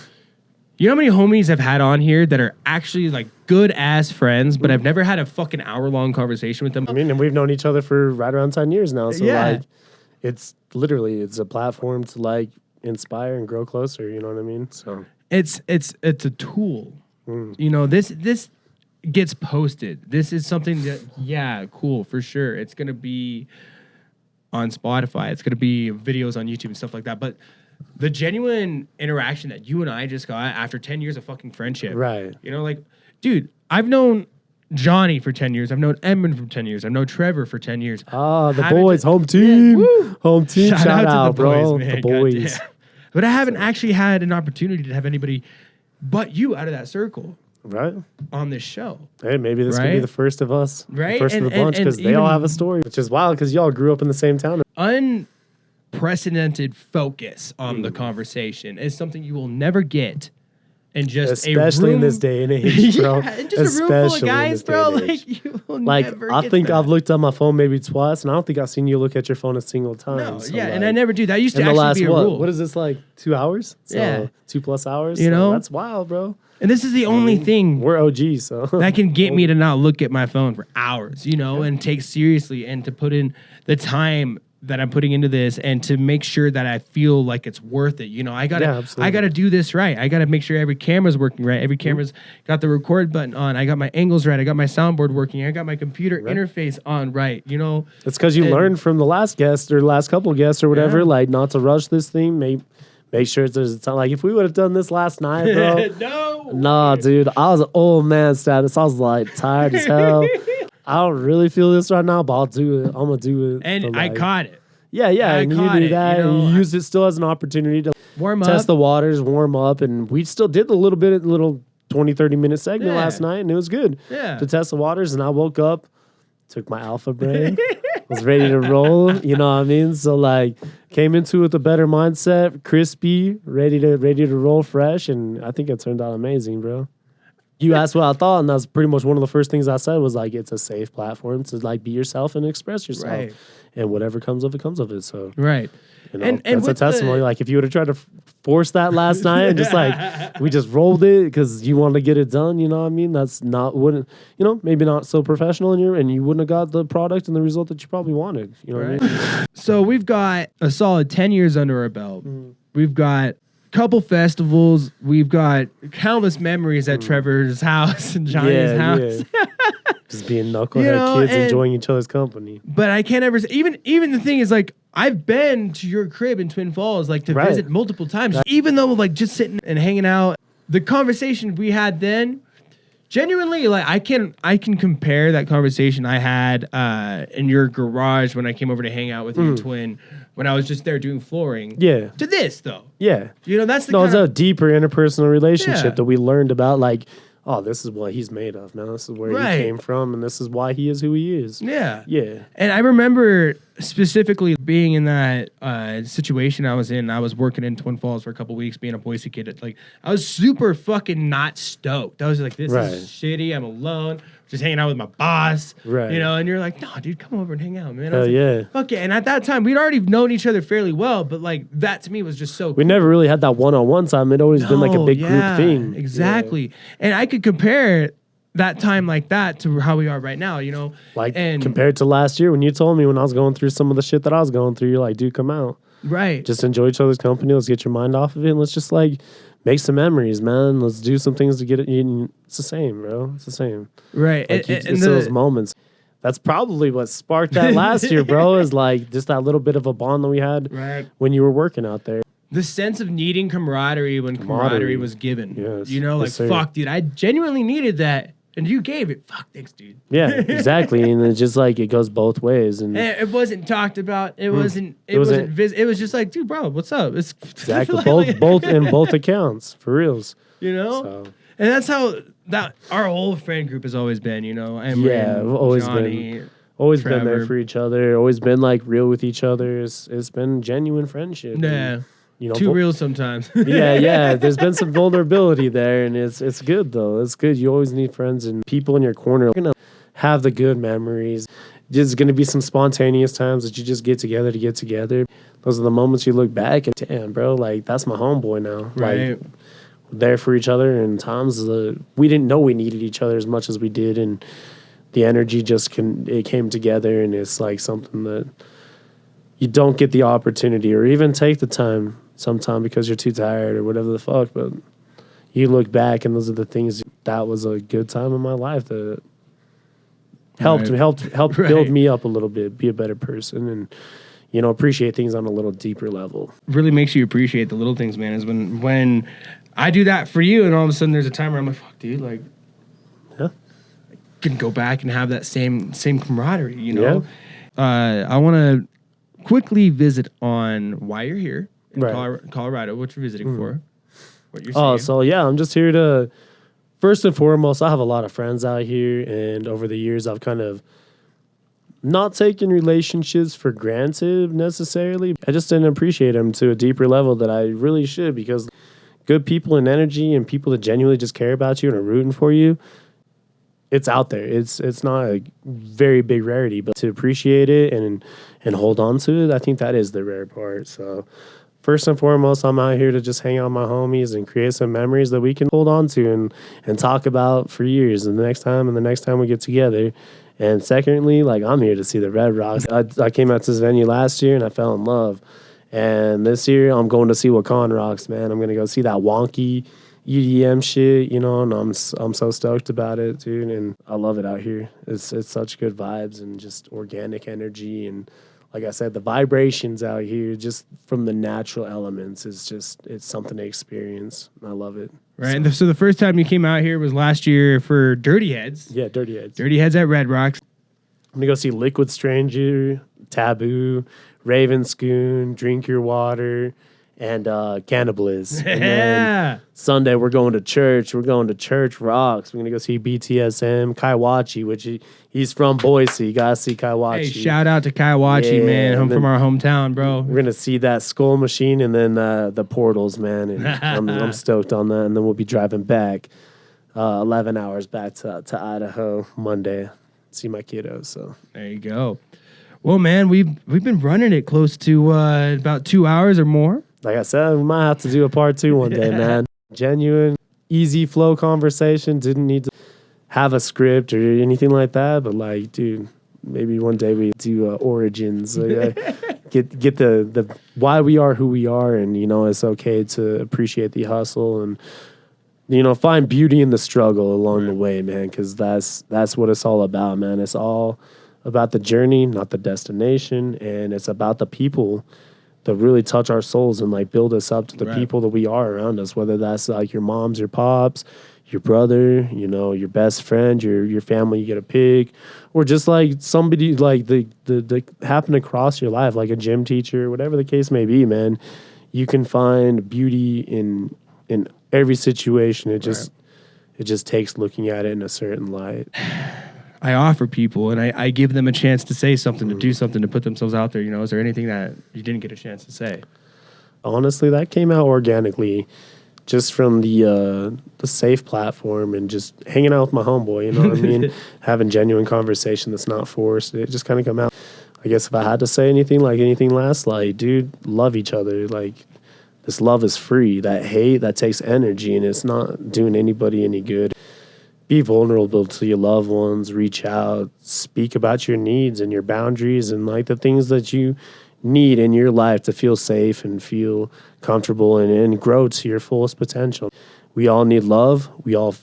You know how many homies I've had on here that are actually like good ass friends, but I've never had a fucking hour-long conversation with them. I mean, and we've known each other for right around 10 years now. So Yeah. like, it's literally, it's a platform to like inspire and grow closer. You know what I mean? So It's a tool. You know, this gets posted. This is something that, yeah, cool, for sure. It's going to be on Spotify. It's going to be videos on YouTube and stuff like that. But the genuine interaction that you and I just got after 10 years of fucking friendship. Right. You know, like, dude, I've known Johnny for 10 years. I've known Edmund for 10 years. I've known Trevor for 10 years. Ah, the boys, home team. Yeah, home team. Shout out, to the bro. boys, man. The boys. Goddamn. But I haven't actually had an opportunity to have anybody but you out of that circle Right. on this show. Hey, maybe this could be the first of us. Right. The first of the bunch, because they all have a story, which is wild because y'all grew up in the same town. Unprecedented focus on the conversation is something you will never get in just especially a room. in this day and age, bro. Yeah, in just a room full of guys, bro. Like, you will never I get think that. I've looked at my phone maybe twice, and I don't think I've seen you look at your phone a single time. No, So yeah, like, and I never do. That used to in the actually last be a rule. what is this, like 2 hours? So Yeah. 2+ hours. You So know? that's wild, bro. And this is the only thing We're OGs, so that can get me to not look at my phone for hours, you know, and take seriously and to put in the time that I'm putting into this and to make sure that I feel like it's worth it. You know, I gotta do this right. I gotta make sure every camera's working right. Every camera's got the record button on. I got my angles right. I got my soundboard working. I got my computer interface on right. You know, it's because you learned from the last guest or last couple guests or whatever, like not to rush this thing. Make sure it's not like if we would have done this last night, bro. Nah, dude, I was an old man status. I was like tired as hell. I don't really feel this right now, but I'll do it. I'm gonna do it. And I caught it. Yeah, and you do that, you know, and you used it still as an opportunity to test the waters, warm up, and we still did a little 20, 30-minute segment last night, and it was good to test the waters. And I woke up, took my alpha brain, was ready to roll. You know what I mean? So like, came into it with a better mindset, crispy, ready to roll fresh, and I think it turned out amazing, bro. You asked what I thought, and that's pretty much one of the first things I said was like, it's a safe platform to like be yourself and express yourself, right. and whatever comes of it comes of it. So right, you know, and that's a testimony. Like if you would have tried to force that last night and just like we just rolled it because you wanted to get it done, you know what I mean? That's maybe not so professional and you wouldn't have got the product and the result that you probably wanted. You know what I mean? So we've got a solid 10 years under our belt. We've got couple festivals. We've got countless memories at Trevor's house and Johnny's house. Yeah. Just being knucklehead kids enjoying each other's company. But I can't ever say, even the thing is like I've been to your crib in Twin Falls like to visit multiple times. Even though like just sitting and hanging out, the conversation we had then, genuinely, like I can compare that conversation I had in your garage when I came over to hang out with you, Twin, when I was just there doing flooring. Yeah. To this though. Yeah. You know, that's the it's a deeper interpersonal relationship that we learned about, like, oh, this is what he's made of. Now this is where he came from, and this is why he is who he is. Yeah. Yeah. And I remember specifically being in that situation I was in. I was working in Twin Falls for a couple weeks, being a Boise kid. Like, I was super fucking not stoked. I was like, this is shitty. I'm alone. Just hanging out with my boss. Right. You know, and you're like, no, dude, come over and hang out, man. Okay. And at that time, we'd already known each other fairly well, but like that to me was just so cool. We never really had that one-on-one time. It'd always been like a big group thing. Exactly. Yeah. And I could compare that time like that to how we are right now, you know? Like, compared to last year when you told me when I was going through some of the shit that I was going through, you're like, dude, come out. Right. Just enjoy each other's company. Let's get your mind off of it. And let's just like make some memories, man. Let's do some things to get it. It's the same, bro. It's the same. Right. Like, it's those moments. That's probably what sparked that last year, bro, is like just that little bit of a bond that we had when you were working out there. The sense of needing camaraderie when camaraderie was given. Yes. You know, like, fuck, dude, I genuinely needed that. And you gave it. Fuck, thanks, dude. Yeah, exactly. And it's just like it goes both ways. And it wasn't talked about. It wasn't. It was just like, dude, bro, what's up? It's exactly both in both accounts for reals. You know, and that's how our whole friend group has always been. You know, we've always Johnny, always Trevor. been there for each other. Always been like real with each other. It's been genuine friendship. Yeah. And, you know, too real sometimes. yeah. There's been some vulnerability there, and it's good though. It's good. You always need friends and people in your corner. You're gonna have the good memories. There's gonna be some spontaneous times that you just get together to get together. Those are the moments you look back and damn, bro, like that's my homeboy now. Right. Like there for each other. And times we didn't know we needed each other as much as we did, and the energy just it came together. And it's like something that you don't get the opportunity or even take the time sometime because you're too tired or whatever the fuck. But you look back, and those are the things that was a good time in my life that helped build me up a little bit, be a better person, and appreciate things on a little deeper level. Really makes you appreciate the little things, man. Is when I do that for you, and all of a sudden there's a time where I'm like, fuck, dude, like, yeah, I can go back and have that same camaraderie, Yeah. I want to quickly visit on why you're here in Colorado, what you're visiting for, what you're seeing. Oh, so yeah, I'm just here to, first and foremost, I have a lot of friends out here, and over the years I've kind of not taken relationships for granted necessarily. I just didn't appreciate them to a deeper level that I really should, because good people and energy and people that genuinely just care about you and are rooting for you, it's out there. It's not a very big rarity, but to appreciate it and hold on to it, I think that is the rare part. So first and foremost, I'm out here to just hang out with my homies and create some memories that we can hold on to and talk about for years and the next time we get together. And secondly, like, I'm here to see the Red Rocks. I came out to this venue last year and I fell in love. And this year I'm going to see Wakan Rocks, man. I'm going to go see that wonky EDM shit, and I'm so stoked about it, dude. And I love it out here. It's such good vibes and just organic energy. And like I said, the vibrations out here just from the natural elements it's something to experience. I love it. Right. So the first time you came out here was last year for Dirty Heads. Yeah, Dirty Heads. Dirty Heads at Red Rocks. I'm going to go see Liquid Stranger, Taboo, Ravenscoon, Drink Your Water, and Cannibaliz. And then Sunday, we're going to church. We're going to Church Rocks. We're going to go see BTSM, Kaiwachi, which he's from Boise. You got to see Kaiwachi. Hey, shout out to Kaiwachi, man. From our hometown, bro. We're going to see that Skull Machine and then the Portals, man. And I'm stoked on that. And then we'll be driving back 11 hours back to Idaho Monday. See my kiddos. So there you go. Well, man, we've been running it close to about 2 hours or more. Like I said, we might have to do a part 2 one day, man. Genuine, easy flow conversation. Didn't need to have a script or anything like that. But like, dude, maybe one day we do origins. Get the why we are who we are, and it's okay to appreciate the hustle and find beauty in the struggle along the way, man. Because that's what it's all about, man. It's all about the journey, not the destination, and it's about the people that really touch our souls and like build us up to the people that we are around us, whether that's like your moms, your pops, your brother, your best friend, your family you get a pick, or just like somebody like the happen to cross your life, like a gym teacher, whatever the case may be, man. You can find beauty in every situation. It just takes looking at it in a certain light. I offer people, and I give them a chance to say something, to do something, to put themselves out there. Is there anything that you didn't get a chance to say? Honestly, that came out organically, just from the safe platform and just hanging out with my homeboy. You know what I mean? Having genuine conversation that's not forced. It just kind of come out. I guess if I had to say anything last, like, dude, love each other. Like, this love is free. That hate, that takes energy, and it's not doing anybody any good. Be vulnerable to your loved ones, reach out, speak about your needs and your boundaries and like the things that you need in your life to feel safe and feel comfortable and grow to your fullest potential. We all need love. We all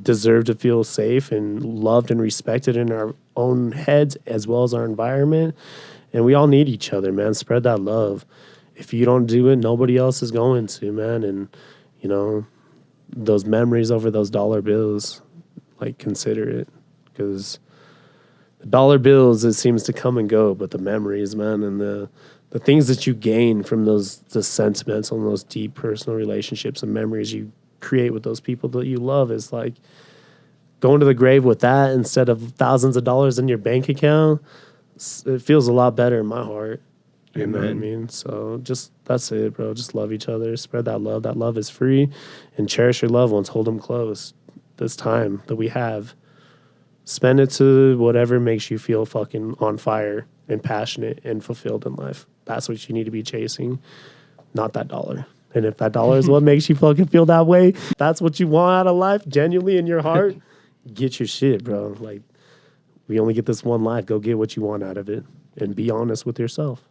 deserve to feel safe and loved and respected in our own heads as well as our environment. And we all need each other, man. Spread that love. If you don't do it, nobody else is going to, man. And, those memories over those dollar bills, like, consider it, because the dollar bills, it seems to come and go, but the memories, man, and the things that you gain from the sentiments on those deep personal relationships and memories you create with those people that you love is like going to the grave with that instead of thousands of dollars in your bank account. It feels a lot better in my heart. You know what I mean? So that's it, bro. Just love each other. Spread that love. That love is free. And cherish your loved ones. Hold them close. This time that we have, spend it to whatever makes you feel fucking on fire and passionate and fulfilled in life. That's what you need to be chasing, not that dollar. And if that dollar is what makes you fucking feel that way, that's what you want out of life, genuinely in your heart, get your shit, bro. Like, we only get this one life. Go get what you want out of it and be honest with yourself.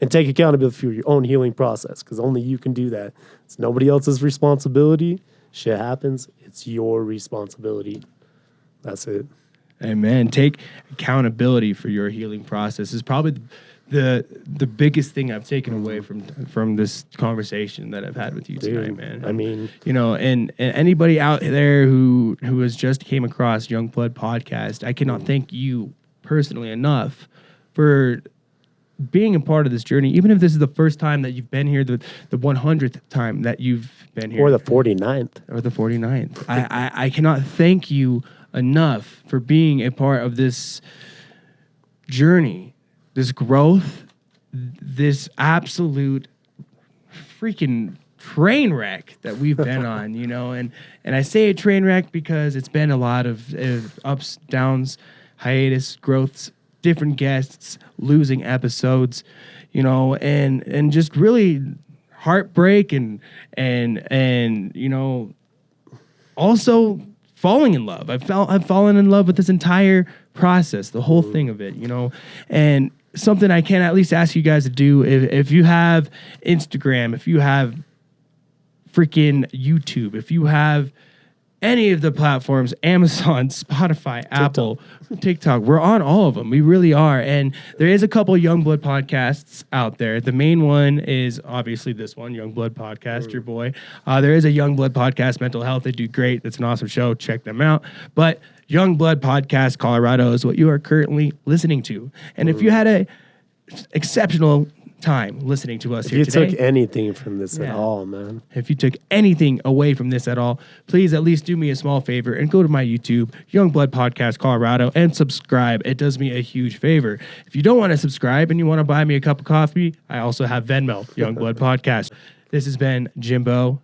And take accountability for your own healing process, because only you can do that. It's nobody else's responsibility. Shit happens. It's your responsibility. That's it. Amen. Take accountability for your healing process is probably the biggest thing I've taken away from this conversation that I've had with you tonight, man. I mean, you know, and anybody out there who has just came across Young Blood Podcast, I cannot thank you personally enough for being a part of this journey, even if this is the first time that you've been here, the 100th time that you've been here. Or the 49th. Or the 49th. I cannot thank you enough for being a part of this journey, this growth, this absolute freaking train wreck that we've been on, you know. And I say a train wreck because it's been a lot of ups, downs, hiatus, growths, different guests, losing episodes, you know, and just really heartbreak and you know, also falling in love. I've fallen in love with this entire process, the whole thing of it, you know. And something I can at least ask you guys to do, if you have Instagram, if you have freaking YouTube, if you have any of the platforms, Amazon, Spotify, Apple, TikTok, we're on all of them. We really are. And there is a couple Youngblood podcasts out there. The main one is obviously this one, Youngblood Podcast, your boy. There is a Youngblood Podcast, Mental Health. They do great. It's an awesome show. Check them out. But Youngblood Podcast Colorado is what you are currently listening to. And if you had a exceptional time listening to us here today. If you took anything from this at all, man. If you took anything away from this at all, please at least do me a small favor and go to my YouTube, Youngblood Podcast Colorado, and subscribe. It does me a huge favor. If you don't want to subscribe and you want to buy me a cup of coffee, I also have Venmo, Youngblood Podcast. This has been Jimbo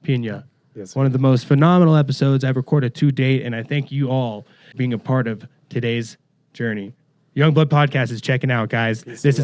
Pina. Yes, one of the most phenomenal episodes I've recorded to date, and I thank you all for being a part of today's journey. Youngblood Podcast is checking out, guys. This is